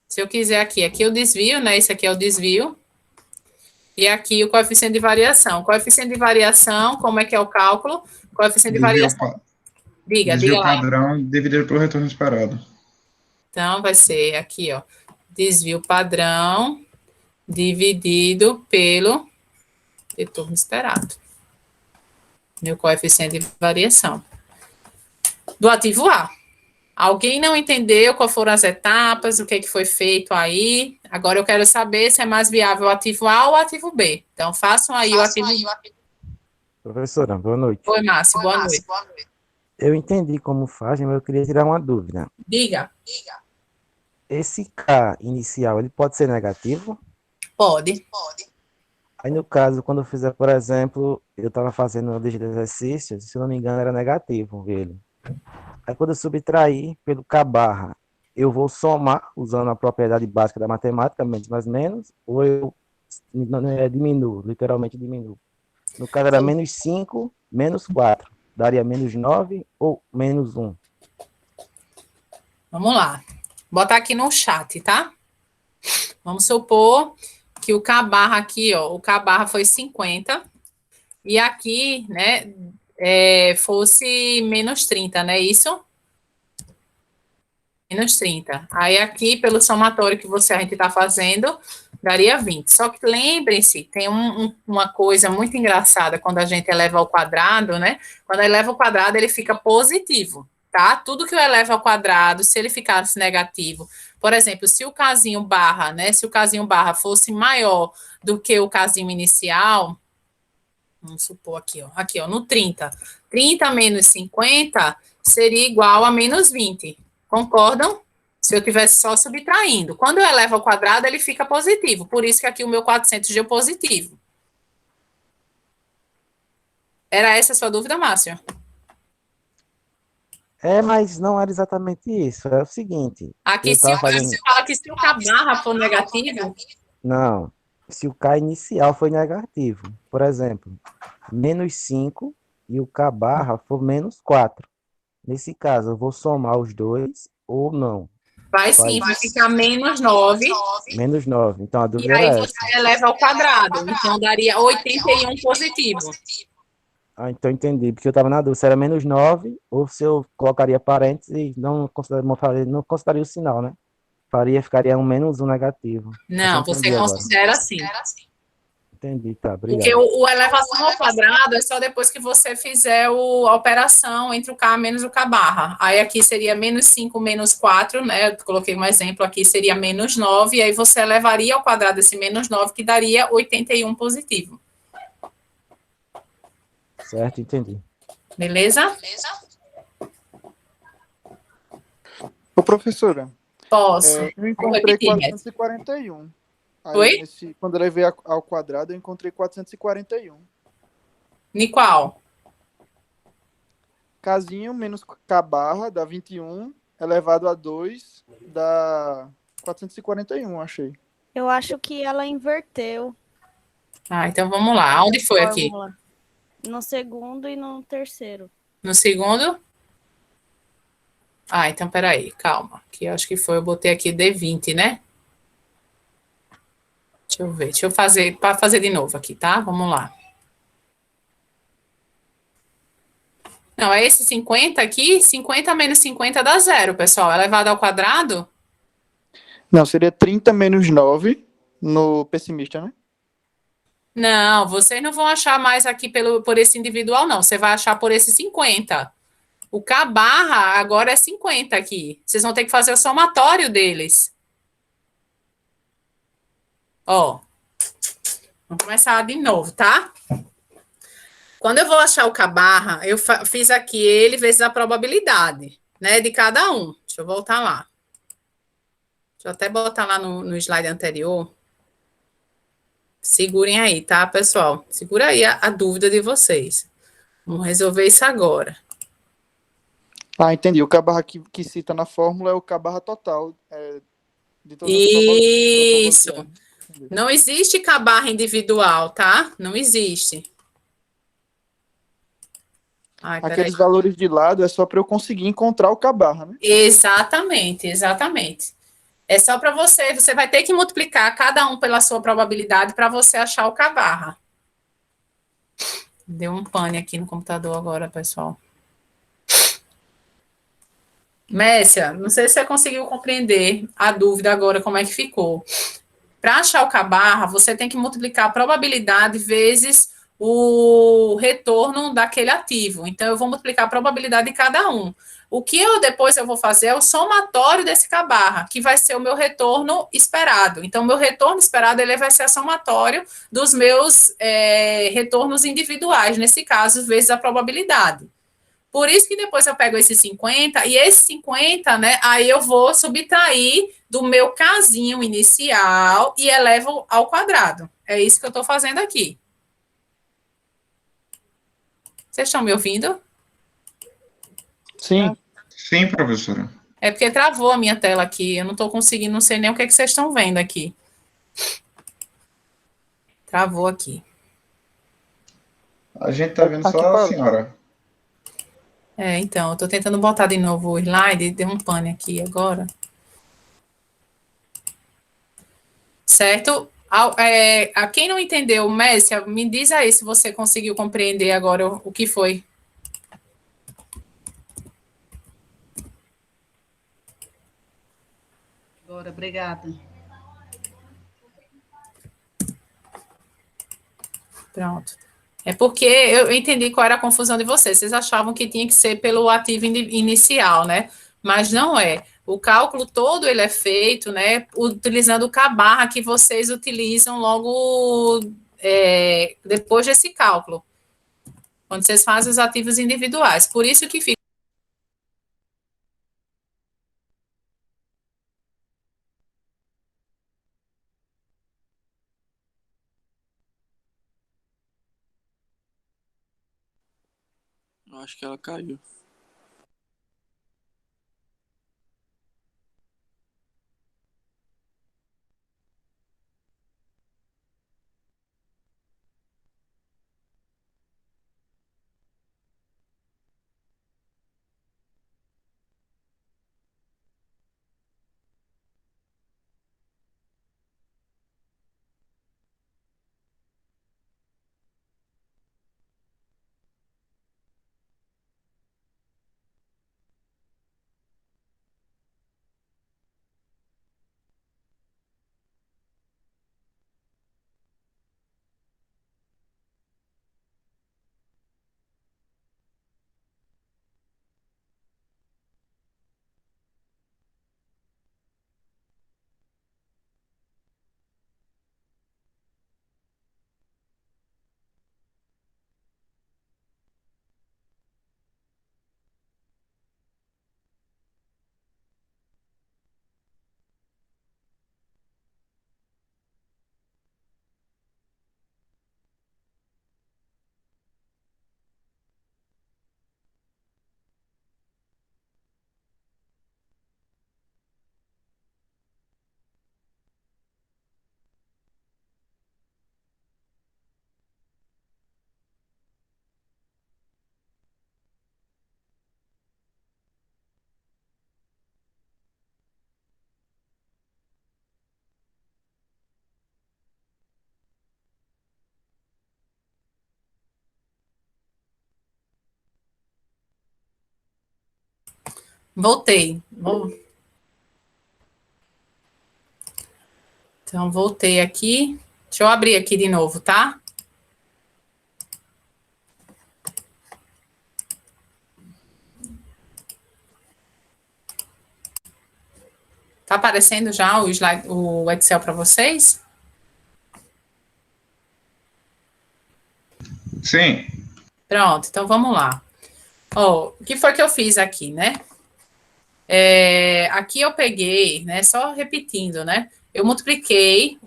Se eu quiser aqui o desvio, né? Esse aqui é o desvio. E aqui o coeficiente de variação. Coeficiente de variação, como é que é o cálculo? Coeficiente de variação. Diga lá. Desvio padrão dividido pelo retorno esperado. Então, vai ser aqui, ó. Desvio padrão dividido pelo retorno esperado. Meu coeficiente de variação. Do ativo A. Alguém não entendeu quais foram as etapas, o que foi feito aí? Agora eu quero saber se é mais viável o ativo A ou o ativo B. Então, façam aí o ativo... Professora, boa noite. Oi, Márcio, boa noite. Eu entendi como faz, mas eu queria tirar uma dúvida. Diga. Esse K inicial, ele pode ser negativo? Pode. Aí, no caso, quando eu fizer, por exemplo, eu estava fazendo um exercício, se eu não me engano, era negativo ele. Aí, quando eu subtrair pelo K barra, eu vou somar, usando a propriedade básica da matemática, menos mais menos, ou eu diminuo, literalmente diminuo. No caso, era menos 5, menos 4. Daria menos 9 ou menos 1? Vamos lá. Botar aqui no chat, tá? Vamos supor que o K barra aqui, ó, o K barra foi 50, e aqui, né, fosse menos 30, né, isso? Menos 30. Aí aqui, pelo somatório que a gente está fazendo, daria 20. Só que lembrem-se, tem uma coisa muito engraçada quando a gente eleva ao quadrado, né? Quando eleva ao quadrado, ele fica positivo, tá? Tudo que eu elevo ao quadrado, se ele ficasse negativo, por exemplo, se o casinho barra, né? Se o casinho barra fosse maior do que o casinho inicial, vamos supor aqui, ó, no 30. 30 menos 50 seria igual a menos 20. Concordam? Se eu estivesse só subtraindo. Quando eu elevo ao quadrado, ele fica positivo. Por isso que aqui o meu 400 deu positivo. Era essa a sua dúvida, Márcio? Mas não era exatamente isso. É o seguinte. Aqui, você fala que se o K barra for negativo... Não. Se o K inicial foi negativo. Por exemplo, menos 5 e o K barra for menos 4. Nesse caso, eu vou somar os dois ou não? Vai sim, vai ficar menos 9. Menos 9. Então, a dúvida era essa. E aí você eleva ao quadrado. Então, daria 81 positivo. Então entendi. Porque eu estava na dúvida se era menos 9 ou se eu colocaria parênteses e não consideraria o sinal, né? Ficaria um menos 1 negativo. Não, você considera assim. Entendi, tá, obrigado. Porque o elevação ao quadrado é só depois que você fizer a operação entre o K menos o K barra. Aí aqui seria menos 5 menos 4, né? Eu coloquei um exemplo aqui, seria menos 9, e aí você elevaria ao quadrado esse menos 9, que daria 81 positivo. Certo, entendi. Beleza? Ô, professora. Posso. Eu encontrei 441. Aí, Oi? Quando eu levei ao quadrado, eu encontrei 441. Em qual? Casinho menos K barra dá 21, elevado a 2 dá 441, achei. Eu acho que ela inverteu. Então vamos lá. Onde foi aqui? No segundo e no terceiro. No segundo? Então peraí, calma. Que eu acho que eu botei aqui D20, né? Deixa eu ver, deixa eu fazer de novo aqui, tá? Vamos lá. Não, é esse 50 aqui, 50 menos 50 dá 0, pessoal. Elevado ao quadrado? Não, seria 30 menos 9 no pessimista, né? Não, vocês não vão achar mais aqui por esse individual, não. Você vai achar por esse 50. O K barra agora é 50 aqui. Vocês vão ter que fazer o somatório deles. Ó, vamos começar de novo, tá? Quando eu vou achar o K barra, eu fiz aqui ele vezes a probabilidade, né, de cada um. Deixa eu voltar lá. Deixa eu até botar lá no slide anterior. Segurem aí, tá, pessoal? Segura aí a dúvida de vocês. Vamos resolver isso agora. Ah, entendi. O K-barra que cita na fórmula é o K-barra total de todas as Isso. probabilidades. Não existe K-barra individual, tá? Não existe. Ai, Aqueles valores de lado é só para eu conseguir encontrar o K-barra, né? Exatamente, exatamente. É só para você vai ter que multiplicar cada um pela sua probabilidade para você achar o K-barra. Deu um pane aqui no computador agora, pessoal. Messia, não sei se você conseguiu compreender a dúvida agora, como é que ficou. Para achar o K-barra, você tem que multiplicar a probabilidade vezes o retorno daquele ativo. Então, eu vou multiplicar a probabilidade de cada um. O que depois eu vou fazer é o somatório desse K-barra, que vai ser o meu retorno esperado. Então, o meu retorno esperado ele vai ser a somatório dos meus retornos individuais, nesse caso, vezes a probabilidade. Por isso que depois eu pego esses 50, e esses 50, né, aí eu vou subtrair do meu casinho inicial e elevo ao quadrado. É isso que eu estou fazendo aqui. Vocês estão me ouvindo? Sim. Sim, professora. É porque travou a minha tela aqui, eu não estou conseguindo, não sei nem o que vocês estão vendo aqui. Travou aqui. A gente está vendo só a senhora. Então, eu estou tentando botar de novo o slide, deu um pane aqui agora. Certo? A quem não entendeu, Messia, me diz aí se você conseguiu compreender agora o que foi. Agora, obrigada. Pronto. É porque eu entendi qual era a confusão de vocês. Vocês achavam que tinha que ser pelo ativo inicial, né? Mas não é. O cálculo todo ele é feito, né, utilizando o K-barra que vocês utilizam logo depois desse cálculo, quando vocês fazem os ativos individuais. Por isso que fica. Eu acho que ela caiu. Voltei. Então, voltei aqui. Deixa eu abrir aqui de novo, tá? Tá aparecendo já o slide, o Excel para vocês? Sim. Pronto, então vamos lá. O que foi que eu fiz aqui, né? Aqui eu peguei, né? Só repetindo, né? Eu multipliquei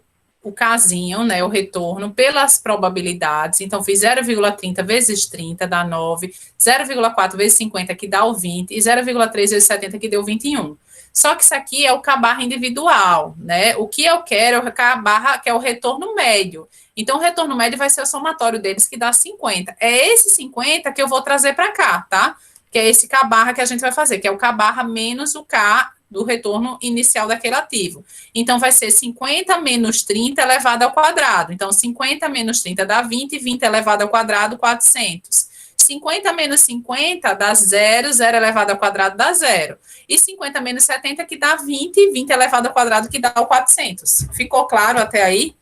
o casinho, né, o retorno, pelas probabilidades. Então, fiz 0,30 vezes 30, dá 9, 0,4 vezes 50, que dá o 20, e 0,3 vezes 70, que deu 21. Só que isso aqui é o K-barra individual, né? O que eu quero é o K-barra, que é o retorno médio. Então, o retorno médio vai ser o somatório deles, que dá 50. É esse 50 que eu vou trazer para cá, tá? Que é esse K-barra que a gente vai fazer, que é o K-barra menos o K do retorno inicial daquele ativo. Então, vai ser 50 menos 30 elevado ao quadrado. Então, 50 menos 30 dá 20, 20 elevado ao quadrado, 400. 50 menos 50 dá 0, 0 elevado ao quadrado dá 0. E 50 menos 70 que dá 20, 20 elevado ao quadrado que dá o 400. Ficou claro até aí?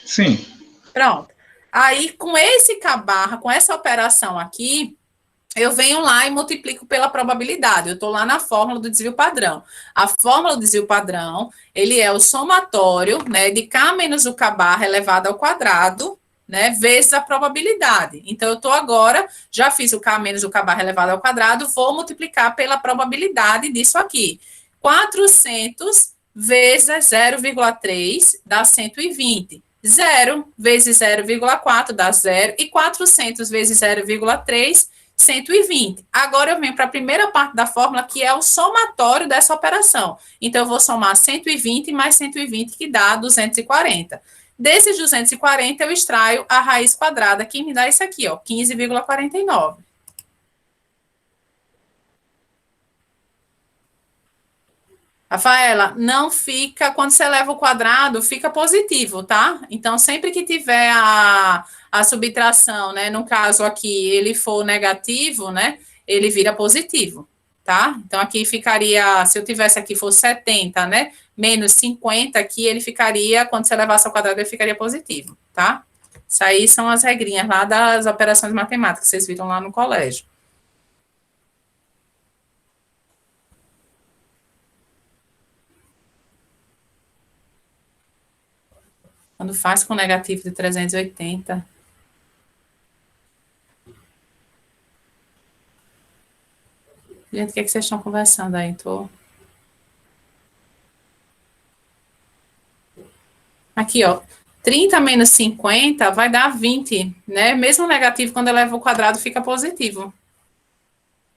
Sim. Pronto. Aí, com esse K-barra, com essa operação aqui, eu venho lá e multiplico pela probabilidade. Eu estou lá na fórmula do desvio padrão. A fórmula do desvio padrão, ele é o somatório, né, de K menos o K-barra elevado ao quadrado, né, vezes a probabilidade. Então, eu estou agora, já fiz o K menos o K-barra elevado ao quadrado, vou multiplicar pela probabilidade disso aqui. 400 vezes 0,3 dá 120. 0 vezes 0,4 dá 0. E 400 vezes 0,3, 120. Agora eu venho para a primeira parte da fórmula, que é o somatório dessa operação. Então, eu vou somar 120 mais 120, que dá 240. Desses 240, eu extraio a raiz quadrada, que me dá isso aqui, ó, 15,49. Rafaela, não fica, quando você leva o quadrado, fica positivo, tá? Então, sempre que tiver a subtração, né, no caso aqui, ele for negativo, né, ele vira positivo, tá? Então, aqui ficaria, se eu tivesse aqui, for 70, né, menos 50, aqui ele ficaria, quando você levasse ao quadrado, ele ficaria positivo, tá? Isso aí são as regrinhas lá das operações matemáticas, que vocês viram lá no colégio. Quando faz com negativo de 380. Gente, o que vocês estão conversando aí? Aqui, ó. 30 menos 50 vai dar 20, né? Mesmo negativo, quando eu levo ao quadrado, fica positivo.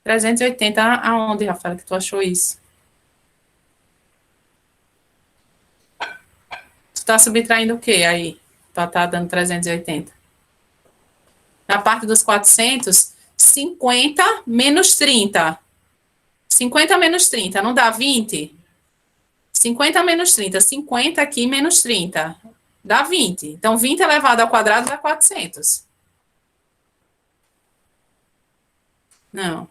380, aonde, Rafael, que tu achou isso? Tu tá subtraindo o quê aí? Tá dando 380. Na parte dos 400, 50 menos 30. 50 menos 30, não dá 20? 50 menos 30, 50 aqui menos 30, dá 20. Então, 20 elevado ao quadrado dá 400. Não.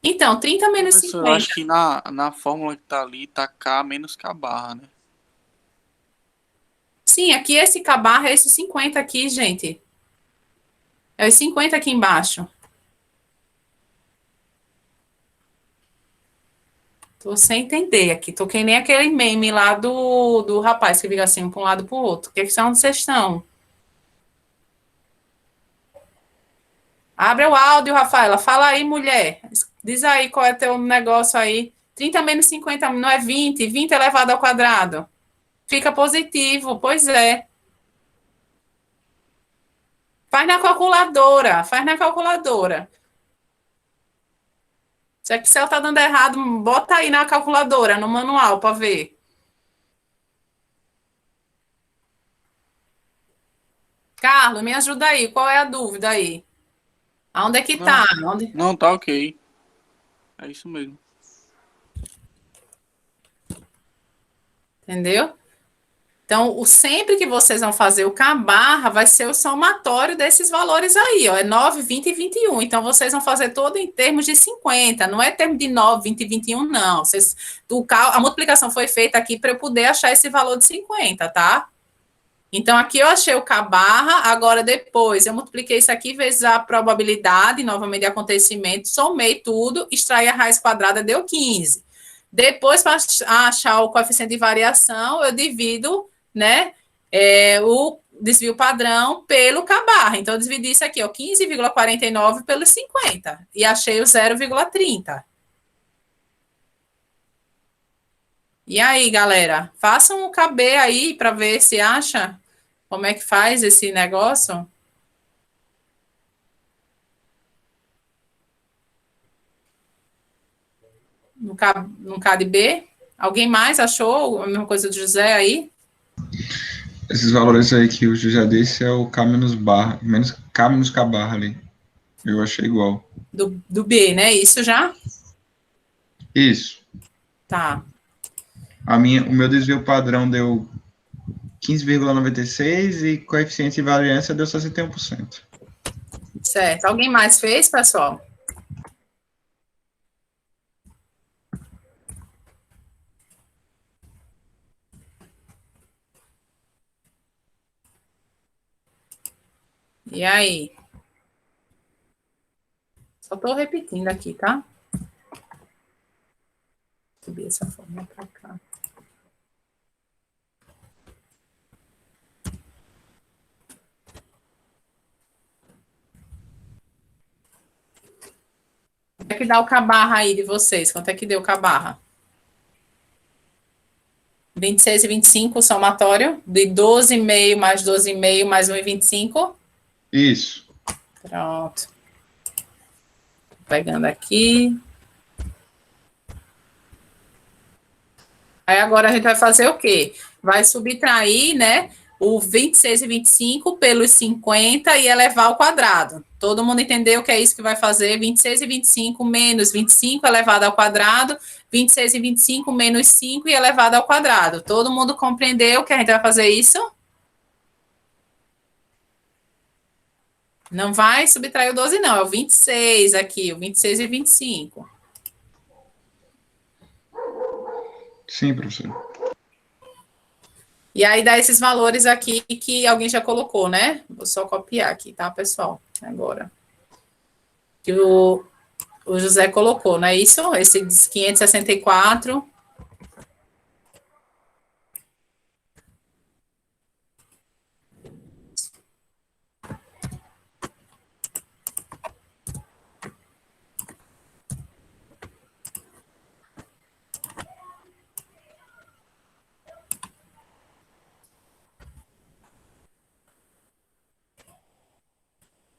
Então, 30 menos 50. Eu acho que na fórmula que tá ali, tá K menos K barra, né? Sim, aqui esse K barra é esse 50 aqui, gente. É os 50 aqui embaixo. Tô sem entender aqui. Tô que nem aquele meme lá do rapaz que fica assim, para um lado para o outro. O que é onde vocês estão? Abre o áudio, Rafaela. Fala aí, mulher. Diz aí qual é teu negócio aí. 30 menos 50 não é 20? 20 elevado ao quadrado. Fica positivo, pois é. Faz na calculadora, faz na calculadora. Se a Excel tá dando errado, bota aí na calculadora, no manual, para ver. Carlos, me ajuda aí, qual é a dúvida aí? Aonde é que tá? Não, tá ok. É isso mesmo. Entendeu? Então, sempre que vocês vão fazer o K barra, vai ser o somatório desses valores aí, ó, é 9, 20 e 21. Então, vocês vão fazer todo em termos de 50, não é termo de 9, 20 e 21, não. A multiplicação foi feita aqui para eu poder achar esse valor de 50, tá? Então, aqui eu achei o K barra, agora depois eu multipliquei isso aqui vezes a probabilidade, novamente, de acontecimento, somei tudo, extraí a raiz quadrada, deu 15. Depois, para achar o coeficiente de variação, eu divido, né, o desvio padrão pelo K barra. Então, eu dividi isso aqui, ó, 15,49 pelos 50, e achei o 0,30. E aí, galera, façam o KB aí para ver se acha como é que faz esse negócio. No KDB? Alguém mais achou a mesma coisa do José aí? Esses valores aí que o José disse é o K menos barra, menos K menos K barra ali. Eu achei igual. Do B, né? Isso já? Isso. Tá. O meu desvio padrão deu 15,96 e coeficiente de variância deu 61%. Certo. Alguém mais fez, pessoal? E aí? Só estou repetindo aqui, tá? Vou subir essa forma para cá. Quanto é que dá o K-barra aí de vocês? Quanto é que deu o K-barra? 26 e 25, somatório, de 12,5 mais 12,5 mais 1,25? Isso. Pronto. Pegando aqui. Aí agora a gente vai fazer o quê? Vai subtrair, né, o 26 e 25 pelos 50 e elevar ao quadrado. Todo mundo entendeu que é isso que vai fazer? 26 e 25 menos 25 elevado ao quadrado, 26 e 25 menos 5 e elevado ao quadrado. Todo mundo compreendeu que a gente vai fazer isso? Não vai subtrair o 12, não. É o 26 aqui, o 26 e 25. Sim, professor. E aí dá esses valores aqui que alguém já colocou, né? Vou só copiar aqui, tá, pessoal? Agora. Que o José colocou, não é isso? Esse 564.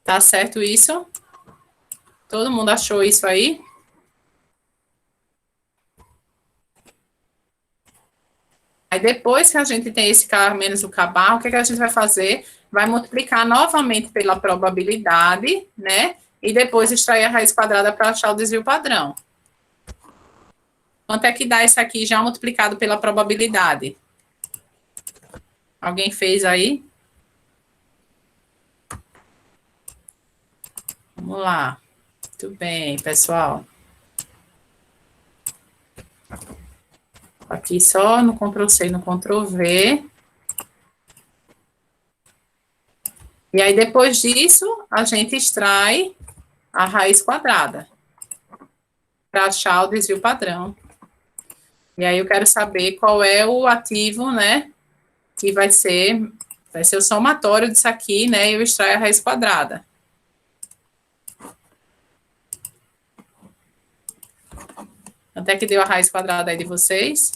Tá certo isso? Todo mundo achou isso aí? Aí depois que a gente tem esse K menos o K bar, o que a gente vai fazer? Vai multiplicar novamente pela probabilidade, né? E depois extrair a raiz quadrada para achar o desvio padrão. Quanto é que dá isso aqui já multiplicado pela probabilidade? Alguém fez aí? Vamos lá. Muito bem, pessoal. Aqui só no Ctrl+C e no Ctrl+V. E aí, depois disso, a gente extrai a raiz quadrada para achar o desvio padrão. E aí, eu quero saber qual é o ativo, né, que vai ser o somatório disso aqui, né, e eu extraio a raiz quadrada. Quanto é que deu a raiz quadrada aí de vocês?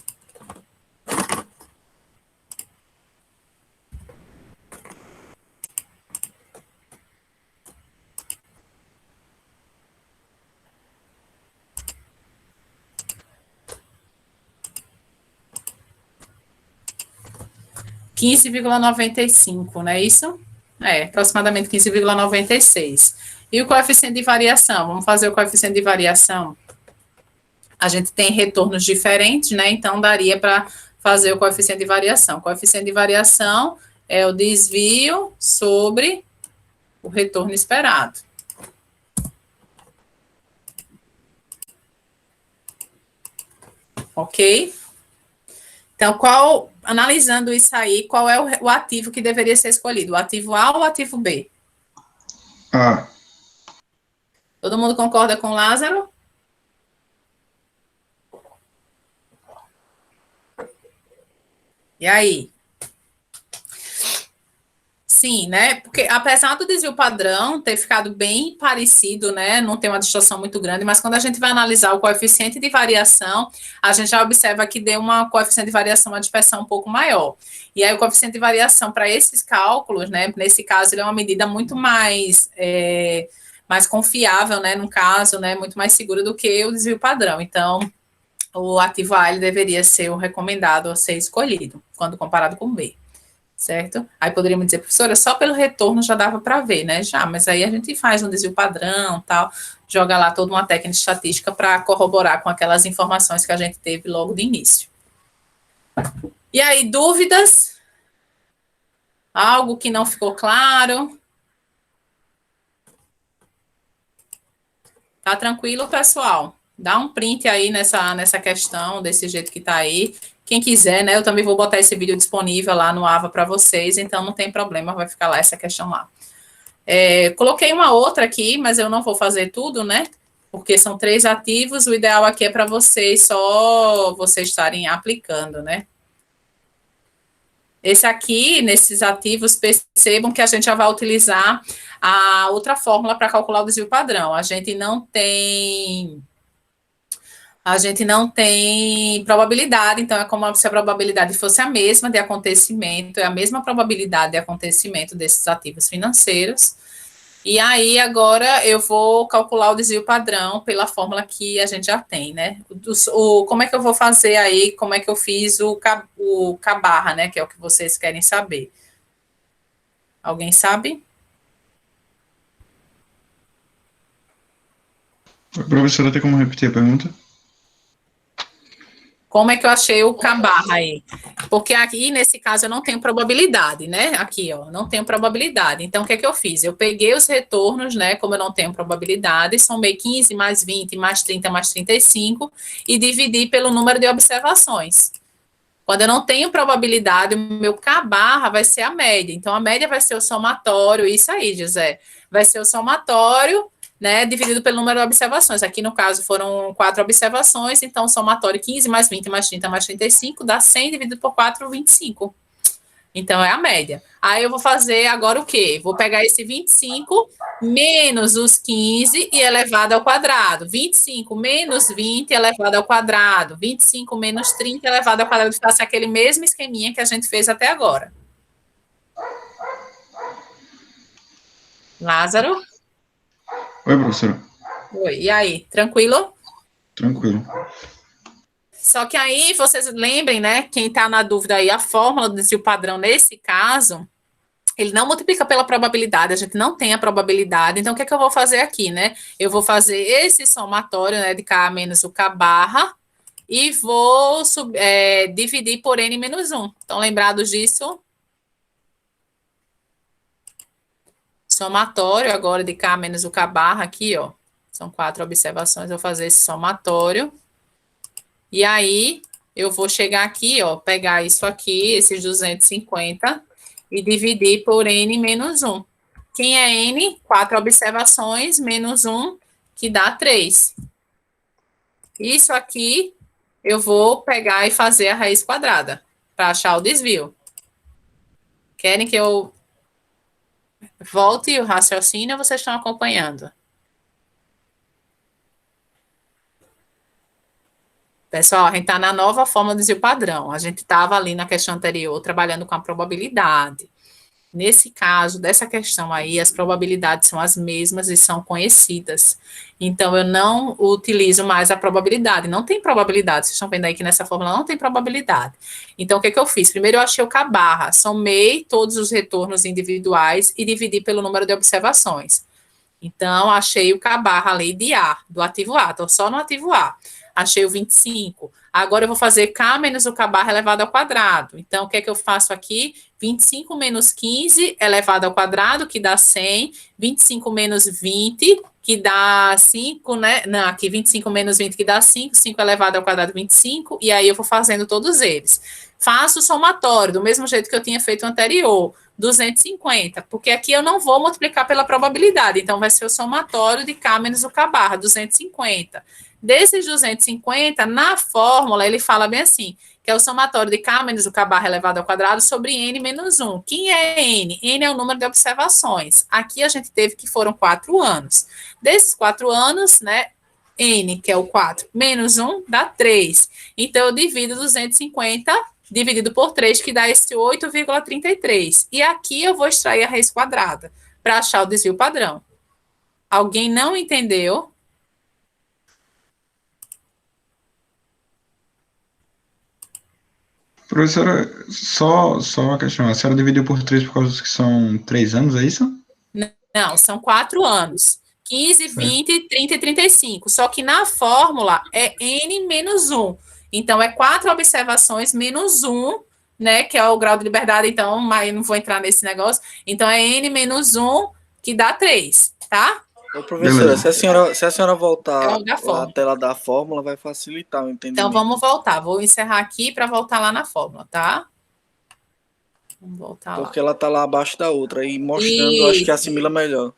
$15,95, não é isso? É, aproximadamente 15,96. E o coeficiente de variação? Vamos fazer o coeficiente de variação? A gente tem retornos diferentes, né? Então, daria para fazer o coeficiente de variação. O coeficiente de variação é o desvio sobre o retorno esperado. Ok? Então, analisando isso aí, qual é o ativo que deveria ser escolhido? O ativo A ou o ativo B? A. Todo mundo concorda com o Lázaro? E aí? Sim, né? Porque apesar do desvio padrão ter ficado bem parecido, né? Não tem uma distorção muito grande, mas quando a gente vai analisar o coeficiente de variação, a gente já observa que deu uma coeficiente de variação, uma dispersão um pouco maior. E aí o coeficiente de variação para esses cálculos, né? Nesse caso, ele é uma medida muito mais, mais confiável, né? No caso, né? Muito mais segura do que o desvio padrão. Então, o ativo A ele deveria ser o recomendado a ser escolhido, quando comparado com o B. Certo? Aí poderíamos dizer, professora, só pelo retorno já dava para ver, né? Já, mas aí a gente faz um desvio padrão, tal, joga lá toda uma técnica estatística para corroborar com aquelas informações que a gente teve logo de início. E aí, dúvidas? Algo que não ficou claro? Tá tranquilo, pessoal? Dá um print aí nessa questão, desse jeito que tá aí. Quem quiser, né, eu também vou botar esse vídeo disponível lá no AVA para vocês, então não tem problema, vai ficar lá essa questão lá. Coloquei uma outra aqui, mas eu não vou fazer tudo, né, porque são 3 ativos, o ideal aqui é para vocês, só vocês estarem aplicando, né. Esse aqui, nesses ativos, percebam que a gente já vai utilizar a outra fórmula para calcular o desvio padrão. A gente não tem probabilidade, então é como se a probabilidade fosse a mesma de acontecimento, é a mesma probabilidade de acontecimento desses ativos financeiros. E aí, agora, eu vou calcular o desvio padrão pela fórmula que a gente já tem, né? Como é que eu vou fazer aí, como é que eu fiz o K-barra, né? Que é o que vocês querem saber. Alguém sabe? Professora, tem como repetir a pergunta? Como é que eu achei o K-barra aí? Porque aqui, nesse caso, eu não tenho probabilidade, né? Aqui, ó, não tenho probabilidade. Então, o que é que eu fiz? Eu peguei os retornos, né? Como eu não tenho probabilidade, somei 15 mais 20 mais 30 mais 35 e dividi pelo número de observações. Quando eu não tenho probabilidade, o meu K-barra vai ser a média. Então, a média vai ser o somatório, isso aí, José. Vai ser o somatório, né, dividido pelo número de observações. Aqui, no caso, foram 4 observações, então, somatório 15 mais 20 mais 30 mais 35 dá 100 dividido por 4, 25. Então, é a média. Aí, eu vou fazer agora o quê? Vou pegar esse 25 menos os 15 e elevado ao quadrado. 25 menos 20 elevado ao quadrado. 25 menos 30 elevado ao quadrado. Faça aquele mesmo esqueminha que a gente fez até agora. Lázaro? Oi, professora. Oi, e aí, tranquilo? Tranquilo. Só que aí, vocês lembrem, né, quem está na dúvida aí, a fórmula do desvio padrão, nesse caso, ele não multiplica pela probabilidade, a gente não tem a probabilidade, então o que é que eu vou fazer aqui, né? Eu vou fazer esse somatório, né, de K menos o K barra, e vou dividir por N menos 1. Estão lembrados disso? Somatório agora de K menos o K barra aqui, ó. São 4 observações, eu vou fazer esse somatório. E aí, eu vou chegar aqui, ó, pegar isso aqui, esses 250, e dividir por N menos 1. Quem é N? 4 observações menos 1, que dá 3. Isso aqui, eu vou pegar e fazer a raiz quadrada, para achar o desvio. Querem que eu volte o raciocínio ou vocês estão acompanhando? Pessoal, a gente está na nova forma do desvio padrão. A gente estava ali na questão anterior, trabalhando com a probabilidade. Nesse caso, dessa questão aí, as probabilidades são as mesmas e são conhecidas. Então, eu não utilizo mais a probabilidade. Não tem probabilidade. Vocês estão vendo aí que nessa fórmula não tem probabilidade. Então, o que eu fiz? Primeiro, eu achei o K-barra. Somei todos os retornos individuais e dividi pelo número de observações. Então, achei o K-barra ali de A, do ativo A. Estou só no ativo A. Achei o 25. Agora eu vou fazer K menos o K barra elevado ao quadrado. Então, o que é que eu faço aqui? 25 menos 15 elevado ao quadrado, que dá 100. 25 menos 20, que dá 5, né? Não, aqui 25 menos 20, que dá 5. 5 elevado ao quadrado, 25. E aí eu vou fazendo todos eles. Faço o somatório, do mesmo jeito que eu tinha feito o anterior. 250, porque aqui eu não vou multiplicar pela probabilidade. Então, vai ser o somatório de K menos o K barra, 250. Desses 250, na fórmula, ele fala bem assim, que que é o somatório de K menos o K barra elevado ao quadrado sobre N menos 1. Quem é N? N é o número de observações. Aqui a gente teve que foram 4 anos. Desses 4 anos, né, N, que é o 4, menos 1, dá 3. Então, eu divido 250 dividido por 3, que dá esse 8,33. E aqui eu vou extrair a raiz quadrada para achar o desvio padrão. Alguém não entendeu? Professora, só uma questão. A senhora dividiu por 3 por causa que são 3 anos, é isso? Não, são 4 anos. 15, 20, 30 e 35. Só que na fórmula é N menos 1. Então, é 4 observações menos 1, né? Que é o grau de liberdade, então, mas não vou entrar nesse negócio. Então, é N menos 1, que dá 3, tá? Ô, professora, se a senhora voltar à tela da fórmula, vai facilitar o entendimento. Então, vamos voltar. Vou encerrar aqui para voltar lá na fórmula, tá? Vamos voltar lá. Porque ela tá lá abaixo da outra e mostrando, acho que assimila melhor.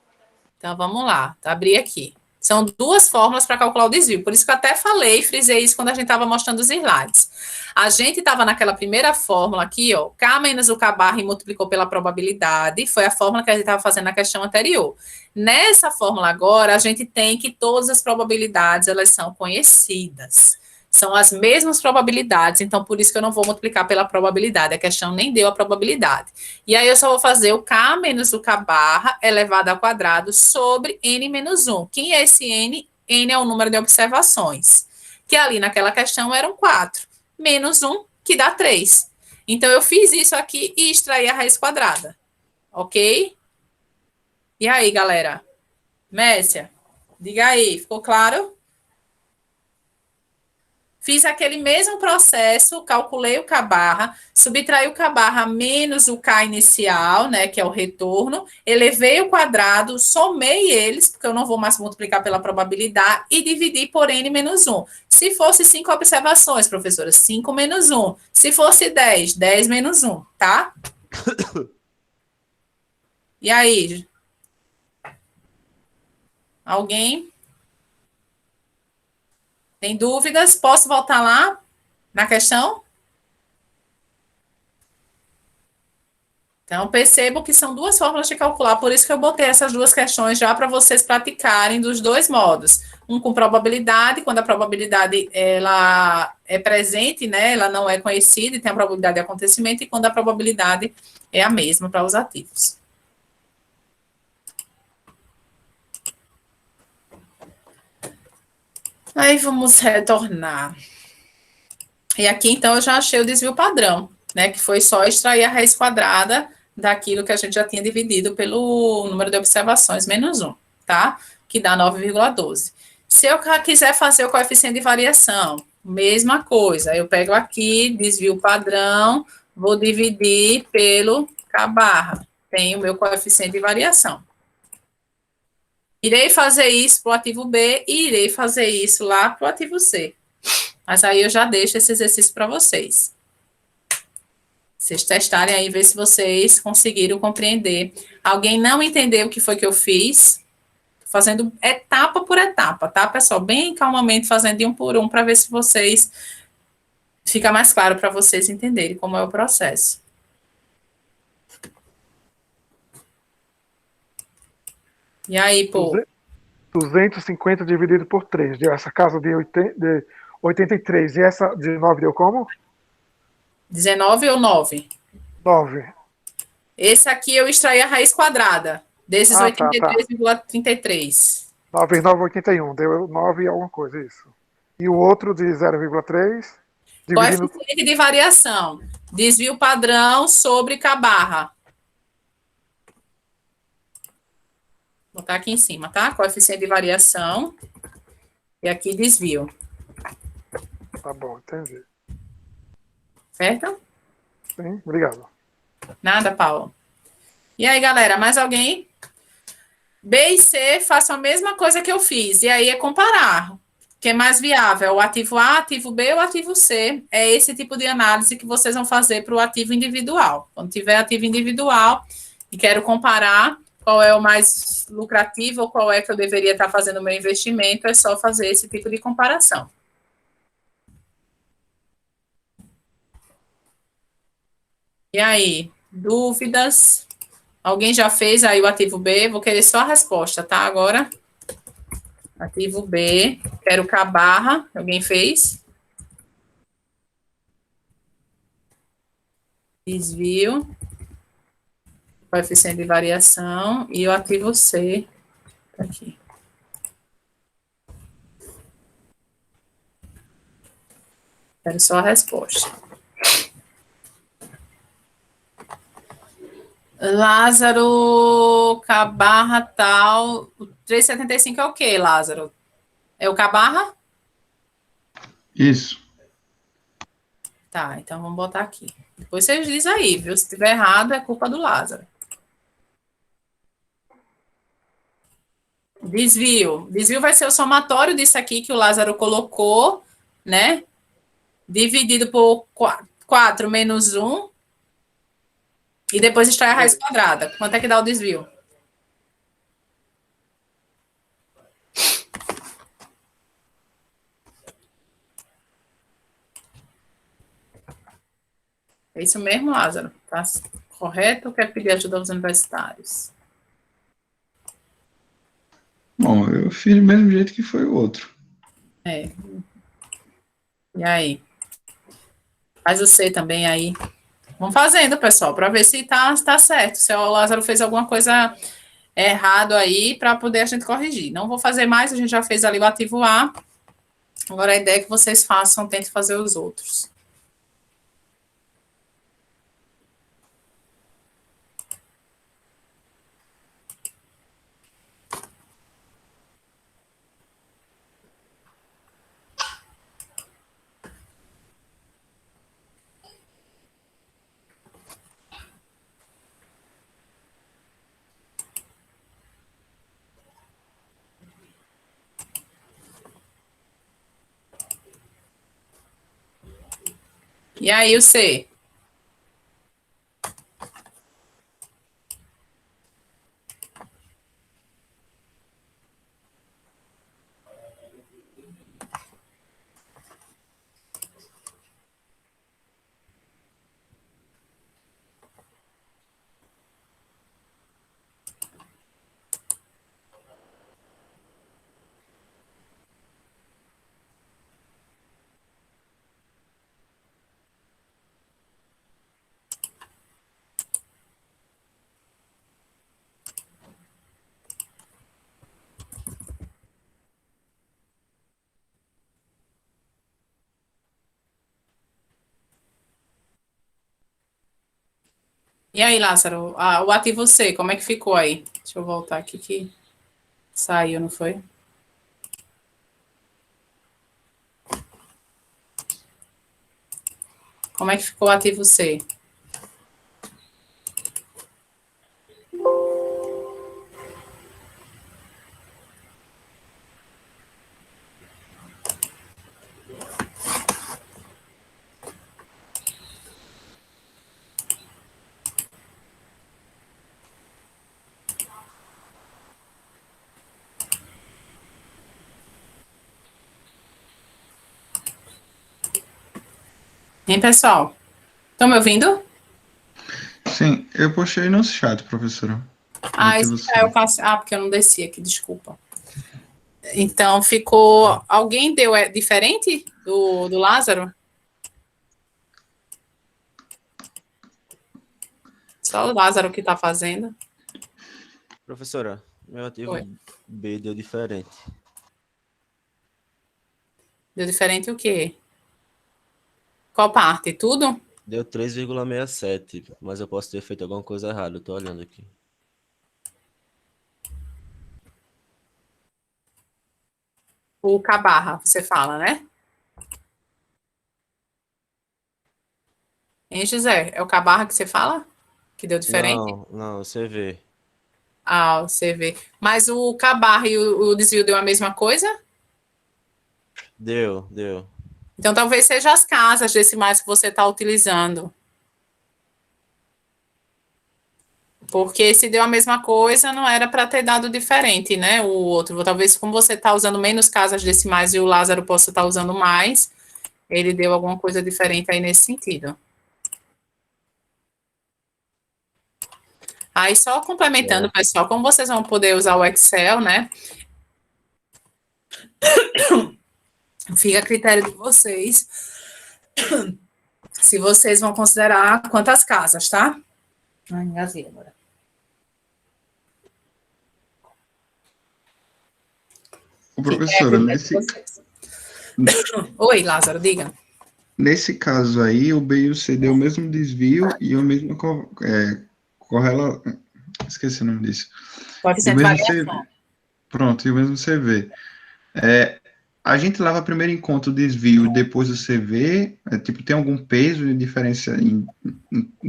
Então, vamos lá. Abri aqui. São 2 fórmulas para calcular o desvio. Por isso que eu até falei, frisei isso quando a gente estava mostrando os slides. A gente estava naquela primeira fórmula aqui, ó, K menos o K barra e multiplicou pela probabilidade. Foi a fórmula que a gente estava fazendo na questão anterior. Nessa fórmula agora, a gente tem que todas as probabilidades, elas são conhecidas. São as mesmas probabilidades, então por isso que eu não vou multiplicar pela probabilidade. A questão nem deu a probabilidade. E aí eu só vou fazer o K menos o K barra elevado ao quadrado sobre N menos 1. Quem é esse N? N é o número de observações. Que ali naquela questão eram 4. Menos 1, que dá 3. Então eu fiz isso aqui e extraí a raiz quadrada. Ok? E aí, galera? Mércia, diga aí, ficou claro? Fiz aquele mesmo processo, calculei o K barra, subtraí o K barra menos o K inicial, né, que é o retorno, elevei o quadrado, somei eles, porque eu não vou mais multiplicar pela probabilidade, e dividi por N menos 1. Se fosse 5 observações, professora, 5 menos 1. Se fosse 10, 10 menos 1, tá? E aí? Alguém? Tem dúvidas? Posso voltar lá na questão? Então, percebam que são 2 fórmulas de calcular, por isso que eu botei essas 2 questões já para vocês praticarem dos 2 modos. Um com probabilidade, quando a probabilidade ela é presente, né, ela não é conhecida e tem a probabilidade de acontecimento, e quando a probabilidade é a mesma para os ativos. Aí vamos retornar. E aqui, então, eu já achei o desvio padrão, né? Que foi só extrair a raiz quadrada daquilo que a gente já tinha dividido pelo número de observações, menos 1, tá? Que dá 9,12. Se eu quiser fazer o coeficiente de variação, mesma coisa. Eu pego aqui, desvio padrão, vou dividir pelo K barra. Tenho o meu coeficiente de variação. Irei fazer isso para o ativo B e irei fazer isso lá para o ativo C. Mas aí eu já deixo esse exercício para vocês. Vocês testarem aí, ver se vocês conseguiram compreender. Alguém não entendeu o que foi que eu fiz? Fazendo etapa por etapa, tá, pessoal? Bem calmamente, fazendo de um por um, para ver se vocês... Fica mais claro para vocês entenderem como é o processo. E aí, pô? 250 dividido por 3. Deu essa casa de 83. E essa de 9 deu como? 19 ou 9? 9. Esse aqui eu extraí a raiz quadrada. Desses 83,33. 9 vezes 9, 81. Deu 9 e alguma coisa, isso. E o outro de 0,3. Dividindo... Coeficiente de variação. Desvio padrão sobre K barra. Vou botar aqui em cima, tá? Coeficiente de variação. E aqui desvio. Tá bom, entendi. Certo? Sim, obrigado. Nada, Paulo. E aí, galera, mais alguém? B e C, façam a mesma coisa que eu fiz. E aí é comparar. O que é mais viável? O ativo A, ativo B ou ativo C? É esse tipo de análise que vocês vão fazer para o ativo individual. Quando tiver ativo individual e quero comparar qual é o mais lucrativo ou qual é que eu deveria estar fazendo o meu investimento, é só fazer esse tipo de comparação. E aí, dúvidas? Alguém já fez aí o ativo B? Vou querer só a resposta, tá? Agora, ativo B, quero K barra. Alguém fez? Desvio. Coeficiente de variação. E o ativo C, tá aqui. Quero só a resposta. Lázaro, K barra tal. 3,75 é o quê, Lázaro? É o K barra? Isso. Tá, então vamos botar aqui. Depois vocês dizem aí, viu? Se tiver errado, é culpa do Lázaro. Desvio. Desvio vai ser o somatório disso aqui que o Lázaro colocou, né? Dividido por 4 menos 1. E depois extrai a raiz quadrada. Quanto é que dá o desvio? É isso mesmo, Lázaro? Tá correto ou quer pedir ajuda aos universitários? Bom, eu fiz do mesmo jeito que foi o outro. É. E aí? Faz o C também aí. Vamos fazendo, pessoal, para ver se tá certo. Se o Lázaro fez alguma coisa errado aí, para poder a gente corrigir. Não vou fazer mais, a gente já fez ali o ativo A. Agora a ideia é que vocês façam, tentem fazer os outros. E aí, o C? E aí, Lázaro, o ativo C, como é que ficou aí? Deixa eu voltar aqui que saiu, não foi? Como é que ficou o ativo C? Hein, pessoal? Estão me ouvindo? Sim, eu postei no chat, professora. Isso é o caso. Porque eu não desci aqui, desculpa. Então, ficou... Alguém deu diferente do Lázaro? Só o Lázaro que está fazendo. Professora, meu ativo B deu diferente. Deu diferente o quê? Qual parte? Tudo? Deu 3,67, mas eu posso ter feito alguma coisa errada, eu tô olhando aqui. O K barra, você fala, né? Hein, José? É o K barra que você fala? Que deu diferente? Não, o CV. O CV. Mas o K barra e o desvio deu a mesma coisa? Deu. Então, talvez seja as casas decimais que você está utilizando. Porque se deu a mesma coisa, não era para ter dado diferente, né? O outro. Talvez, como você está usando menos casas decimais e o Lázaro possa estar usando mais, ele deu alguma coisa diferente aí nesse sentido. Aí, só complementando, pessoal, como vocês vão poder usar o Excel, né? Fica a critério de vocês se vocês vão considerar quantas casas, tá? Ai, engasguei agora. Ô, professora, Oi, Lázaro, diga. Nesse caso aí, o B e o C deu o mesmo desvio e o mesmo esqueci o nome disso. Coeficiente de variação. Pronto, e o mesmo CV. A gente leva primeiro em conta o desvio e depois o CV? Tipo, tem algum peso e diferença em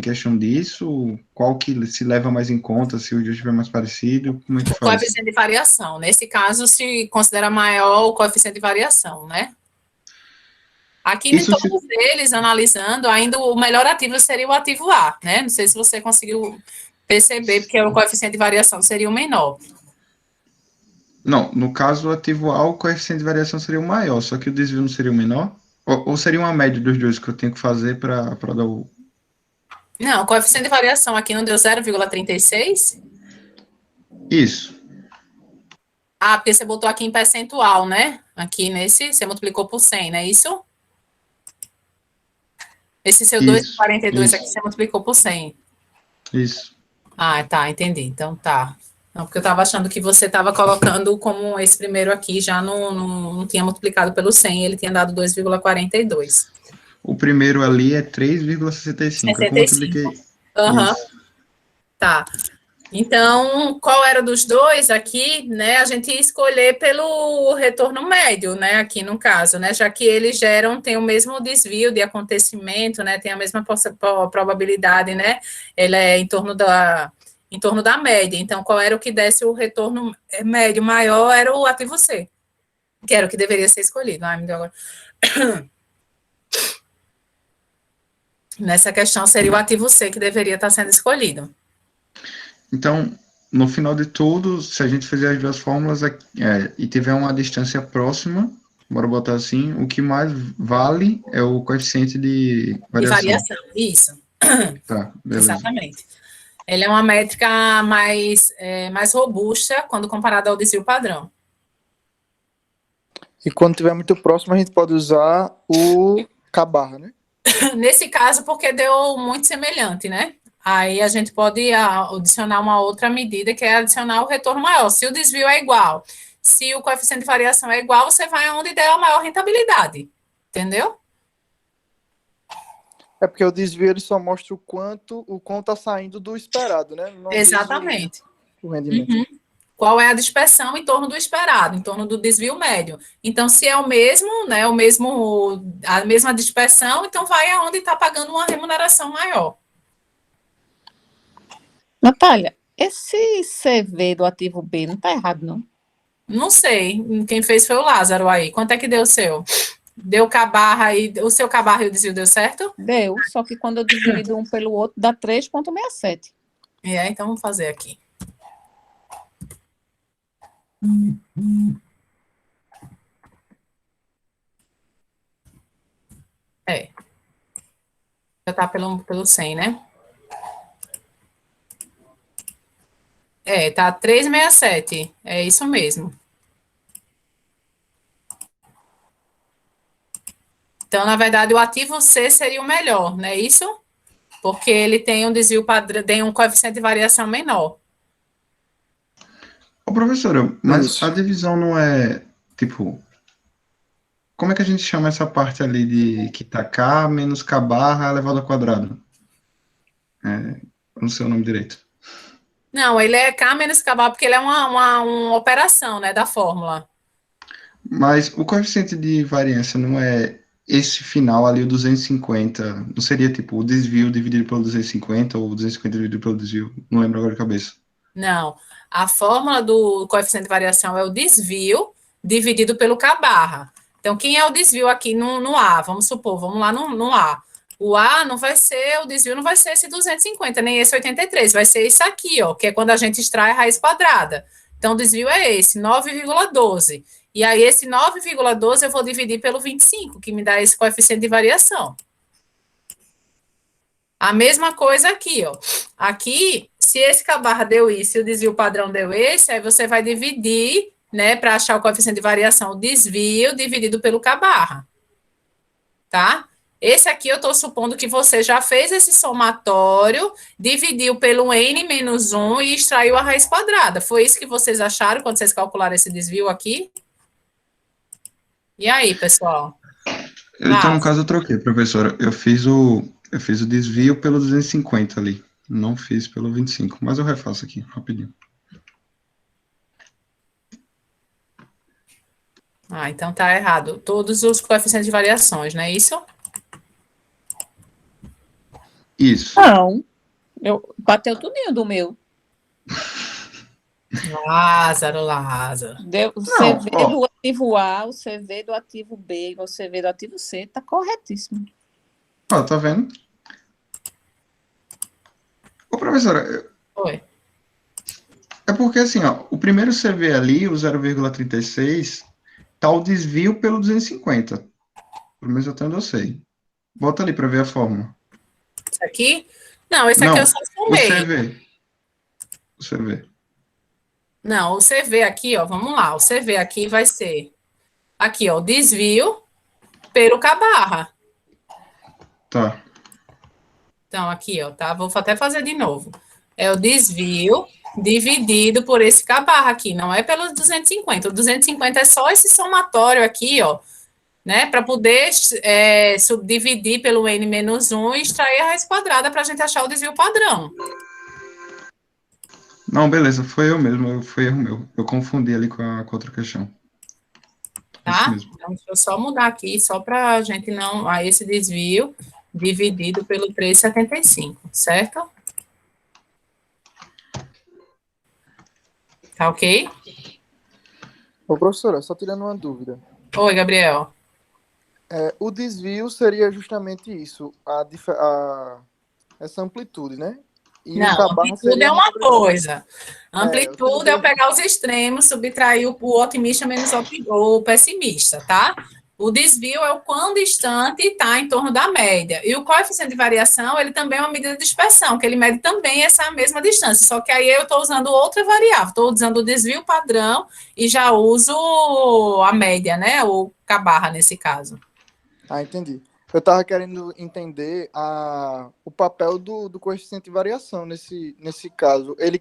questão disso? Qual que se leva mais em conta, se o dia estiver mais parecido? Como é que O faz? coeficiente de variação. Nesse caso, se considera maior o coeficiente de variação, né? Aqui, em todos eles, analisando, ainda o melhor ativo seria o ativo A, né? Não sei se você conseguiu perceber, porque o coeficiente de variação seria o menor. Não, no caso, o ativo A, o coeficiente de variação seria o maior, só que o desvio não seria o menor? Ou seria uma média dos dois que eu tenho que fazer para dar o... Não, o coeficiente de variação aqui não deu 0,36? Isso. Ah, porque você botou aqui em percentual, né? Aqui nesse, você multiplicou por 100, não é isso? Esse seu 2,42 aqui você multiplicou por 100. Isso. Ah, tá, entendi. Então tá. Não, porque eu estava achando que você estava colocando como esse primeiro aqui já não tinha multiplicado pelo 100, ele tinha dado 2,42. O primeiro ali é 3,65. Eu multipliquei. Aham. Tá. Então, qual era dos dois aqui, né? A gente ia escolher pelo retorno médio, né? Aqui no caso, né? Já que eles tem o mesmo desvio de acontecimento, né? Tem a mesma probabilidade, né? Ele é em torno da média. Então, qual era o que desse o retorno médio maior? Era o ativo C, que era o que deveria ser escolhido. Ai, me deu agora. Nessa questão, seria o ativo C que deveria estar sendo escolhido. Então, no final de tudo, se a gente fizer as duas fórmulas e tiver uma distância próxima, bora botar assim, o que mais vale é o coeficiente de variação. De variação, isso. Tá, beleza. Exatamente. Ele é uma métrica mais robusta quando comparada ao desvio padrão. E quando estiver muito próximo, a gente pode usar o K-barra, né? Nesse caso, porque deu muito semelhante, né? Aí a gente pode adicionar uma outra medida, que é adicionar o retorno maior. Se o desvio é igual, se o coeficiente de variação é igual, você vai aonde der a maior rentabilidade. Entendeu? É porque o desvio ele só mostra o quanto está saindo do esperado, né? Não exatamente. O rendimento. Uhum. Qual é a dispersão em torno do esperado, em torno do desvio médio. Então, se é o mesmo, né, a mesma dispersão, então vai aonde está pagando uma remuneração maior. Natália, esse CV do ativo B não está errado, não? Não sei. Quem fez foi o Lázaro aí. Quanto é que deu o seu? Deu K-barra e o seu K-barra e o desvio deu certo? Deu, só que quando eu divido um pelo outro, dá 3,67. Então vamos fazer aqui. Já tá pelo 100, né? Tá 3,67. É isso mesmo. Então, na verdade, o ativo C seria o melhor, não é isso? Porque ele tem um desvio padrão, tem um coeficiente de variação menor. Ô, professora, mas a divisão não é, tipo... Como é que a gente chama essa parte ali de que tá K menos K barra elevado ao quadrado? Não sei o nome direito. Não, ele é K menos K barra porque ele é uma operação, né, da fórmula. Mas o coeficiente de variância não é esse final ali, o 250, não seria tipo o desvio dividido pelo 250 ou o 250 dividido pelo desvio? Não lembro agora de cabeça. Não, a fórmula do coeficiente de variação é o desvio dividido pelo K barra. Então, quem é o desvio aqui no A? Vamos supor, vamos lá no A. O A não vai ser, o desvio não vai ser esse 250, nem esse 83, vai ser isso aqui, ó, que é quando a gente extrai a raiz quadrada. Então, o desvio é esse, 9,12. E aí, esse 9,12 eu vou dividir pelo 25, que me dá esse coeficiente de variação. A mesma coisa aqui, ó. Aqui, Se esse K-barra deu isso e o desvio padrão deu esse, aí você vai dividir, né, para achar o coeficiente de variação, o desvio dividido pelo K-barra. Tá? Esse aqui eu estou supondo que você já fez esse somatório, dividiu pelo n menos 1 e extraiu a raiz quadrada. Foi isso que vocês acharam quando vocês calcularam esse desvio aqui? E aí, pessoal? Então, no caso, eu troquei, professora. Eu fiz o desvio pelo 250 ali. Não fiz pelo 25, mas eu refaço aqui, rapidinho. Então tá errado. Todos os coeficientes de variações, não é isso? Isso. Não. Bateu tudinho do meu. Lázaro. Deu o CV do ativo A, o CV do ativo B e o CV do ativo C, tá corretíssimo. Ó, tá vendo? Ô, professora. Oi. É porque, assim, ó, o primeiro CV ali, o 0,36, tá o desvio pelo 250. Pelo menos até onde eu sei. Bota ali para ver a fórmula. Esse aqui? Não, esse aqui eu só somei. O CV. Não, o CV aqui, ó, vamos lá. O CV aqui vai ser, aqui, ó, o desvio pelo K-barra. Tá. Então, aqui, ó, tá? Vou até fazer de novo. É o desvio dividido por esse K-barra aqui, não é pelos 250. O 250 é só esse somatório aqui, ó, né? Para poder subdividir pelo n menos 1 e extrair a raiz quadrada para a gente achar o desvio padrão. Não, beleza, foi eu mesmo, foi erro meu. Eu confundi ali com a outra questão. Tá? Então, deixa eu só mudar aqui, só para a gente não... esse desvio dividido pelo 3,75, certo? Tá ok? Ô, professora, só tirando uma dúvida. Oi, Gabriel. O desvio seria justamente isso, essa amplitude, né? E não, amplitude é uma coisa. Amplitude é eu pegar os extremos, subtrair o otimista menos o pessimista, tá? O desvio é o quão distante está em torno da média. E o coeficiente de variação, ele também é uma medida de dispersão, que ele mede também essa mesma distância, só que aí eu estou usando outra variável, estou usando o desvio padrão e já uso a média, né? O K-barra nesse caso. Entendi. Eu estava querendo entender o papel do coeficiente de variação nesse caso. Ele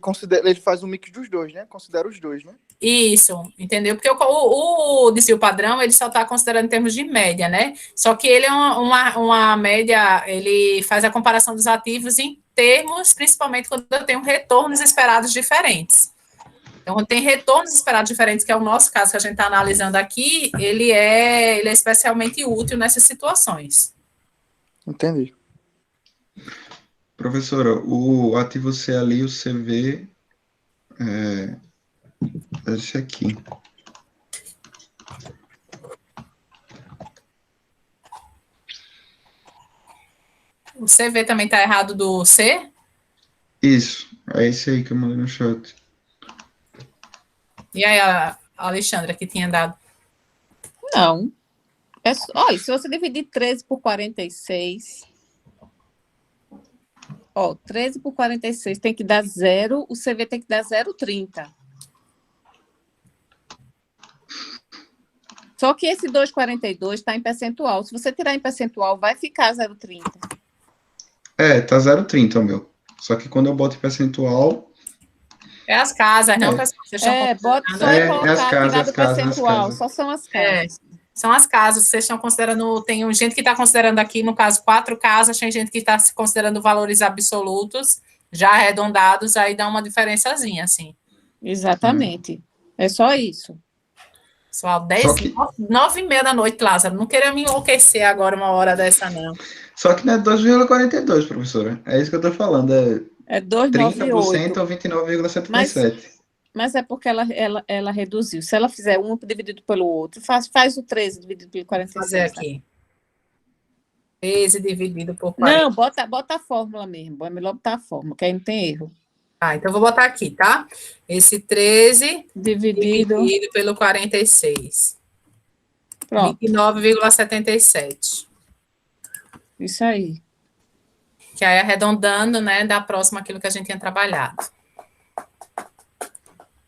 faz um mix dos dois, né? Considera os dois, né? Isso, entendeu? Porque o desvio padrão, ele só está considerando em termos de média, né? Só que ele é uma média, ele faz a comparação dos ativos em termos, principalmente quando eu tenho retornos esperados diferentes. Então, quando tem retornos esperados diferentes, que é o nosso caso que a gente está analisando aqui, ele é especialmente útil nessas situações. Entendi. Professora, o ativo C ali, o CV, é esse aqui. O CV também está errado do C? Isso, é esse aí que eu mandei no chat. E aí, a Alexandra, que tinha dado? Não. Olha, se você dividir 13 por 46... 13 por 46 tem que dar 0, o CV tem que dar 0,30. Só que esse 2,42 está em percentual. Se você tirar em percentual, vai ficar 0,30. Tá 0,30 o meu. Só que quando eu boto em percentual... É as casas, não, pessoal? Vocês estão bota só colocar, tirar do percentual. Só são as casas. São as casas, vocês estão considerando, tem gente que está considerando aqui, no caso, 4 casas, tem gente que está considerando valores absolutos, já arredondados, aí dá uma diferençazinha, assim. Exatamente. É só isso. Pessoal, 9h30 da noite, Lázaro, não queria me enlouquecer agora uma hora dessa, não. Só que não é 2,42, professora. É isso que eu estou falando, é 2,98. 30% ou 29,77. Mas é porque ela reduziu. Se ela fizer um dividido pelo outro, faz o 13 dividido pelo 46. Vou fazer aqui. 13 dividido por 40. Não, bota a fórmula mesmo. É melhor botar a fórmula, que aí não tem erro. Então eu vou botar aqui, tá? Esse 13 dividido pelo 46. Pronto. 29,77. Isso aí. Que aí arredondando, né, dá próximo àquilo que a gente tinha trabalhado.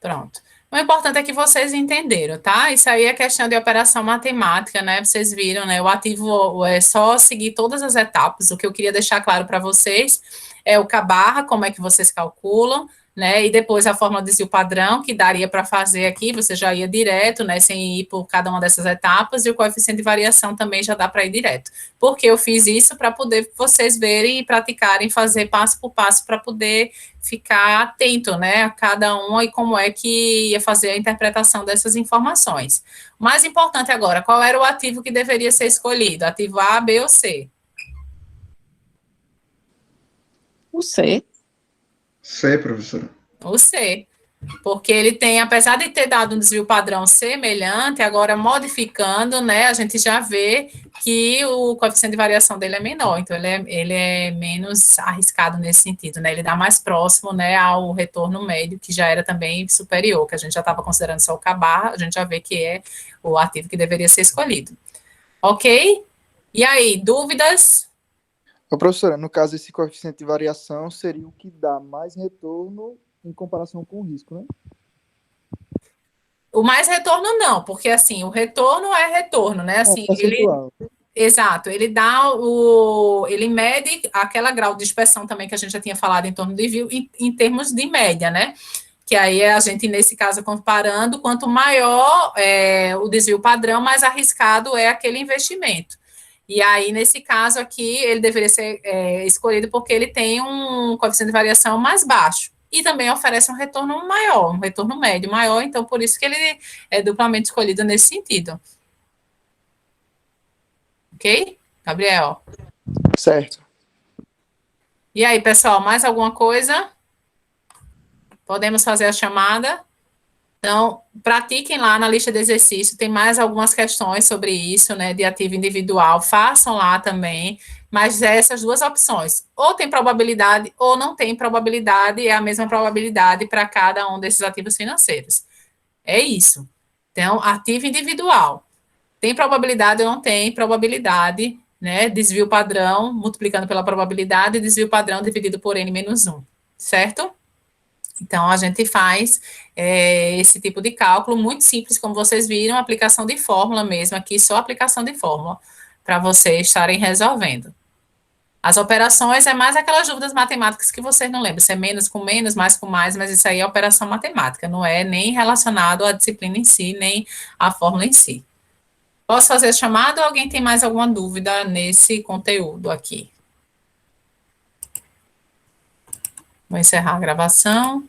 Pronto. O importante é que vocês entenderam, tá? Isso aí é questão de operação matemática, né? Vocês viram, né? O ativo é só seguir todas as etapas. O que eu queria deixar claro para vocês é o K-barra, como é que vocês calculam, né? E depois a fórmula de desvio padrão, que daria para fazer aqui, você já ia direto, né? Sem ir por cada uma dessas etapas, e o coeficiente de variação também já dá para ir direto. Porque eu fiz isso para poder vocês verem e praticarem, fazer passo por passo, para poder ficar atento, né? A cada uma e como é que ia fazer a interpretação dessas informações. O mais importante agora, qual era o ativo que deveria ser escolhido? Ativo A, B ou C? O C. C, professora. O C. Porque ele tem, apesar de ter dado um desvio padrão semelhante, agora modificando, né, a gente já vê que o coeficiente de variação dele é menor, então ele é menos arriscado nesse sentido, né, ele dá mais próximo, né, ao retorno médio, que já era também superior, que a gente já estava considerando só o K-barra, a gente já vê que é o ativo que deveria ser escolhido. Ok? E aí, dúvidas? Ô, professora, no caso, esse coeficiente de variação seria o que dá mais retorno em comparação com o risco, né? O mais retorno não, porque assim, o retorno é retorno, né? Assim, exato, ele mede aquela grau de dispersão também que a gente já tinha falado em torno do desvio em termos de média, né? Que aí a gente, nesse caso, comparando, quanto maior o desvio padrão, mais arriscado é aquele investimento. E aí, nesse caso aqui, ele deveria ser escolhido porque ele tem um coeficiente de variação mais baixo. E também oferece um retorno maior, um retorno médio maior, então por isso que ele é duplamente escolhido nesse sentido. Ok? Gabriel? Certo. E aí, pessoal, mais alguma coisa? Podemos fazer a chamada? Então, pratiquem lá na lista de exercício, tem mais algumas questões sobre isso, né, de ativo individual, façam lá também, mas essas duas opções, ou tem probabilidade ou não tem probabilidade, é a mesma probabilidade para cada um desses ativos financeiros. É isso. Então, ativo individual, tem probabilidade ou não tem probabilidade, né, desvio padrão, multiplicando pela probabilidade, desvio padrão dividido por n-1, certo? Então, a gente faz esse tipo de cálculo muito simples, como vocês viram, aplicação de fórmula mesmo, aqui só aplicação de fórmula, para vocês estarem resolvendo. As operações é mais aquelas dúvidas matemáticas que vocês não lembram, se é menos com menos, mais com mais, mas isso aí é operação matemática, não é nem relacionado à disciplina em si, nem à fórmula em si. Posso fazer a chamada ou alguém tem mais alguma dúvida nesse conteúdo aqui? Vou encerrar a gravação.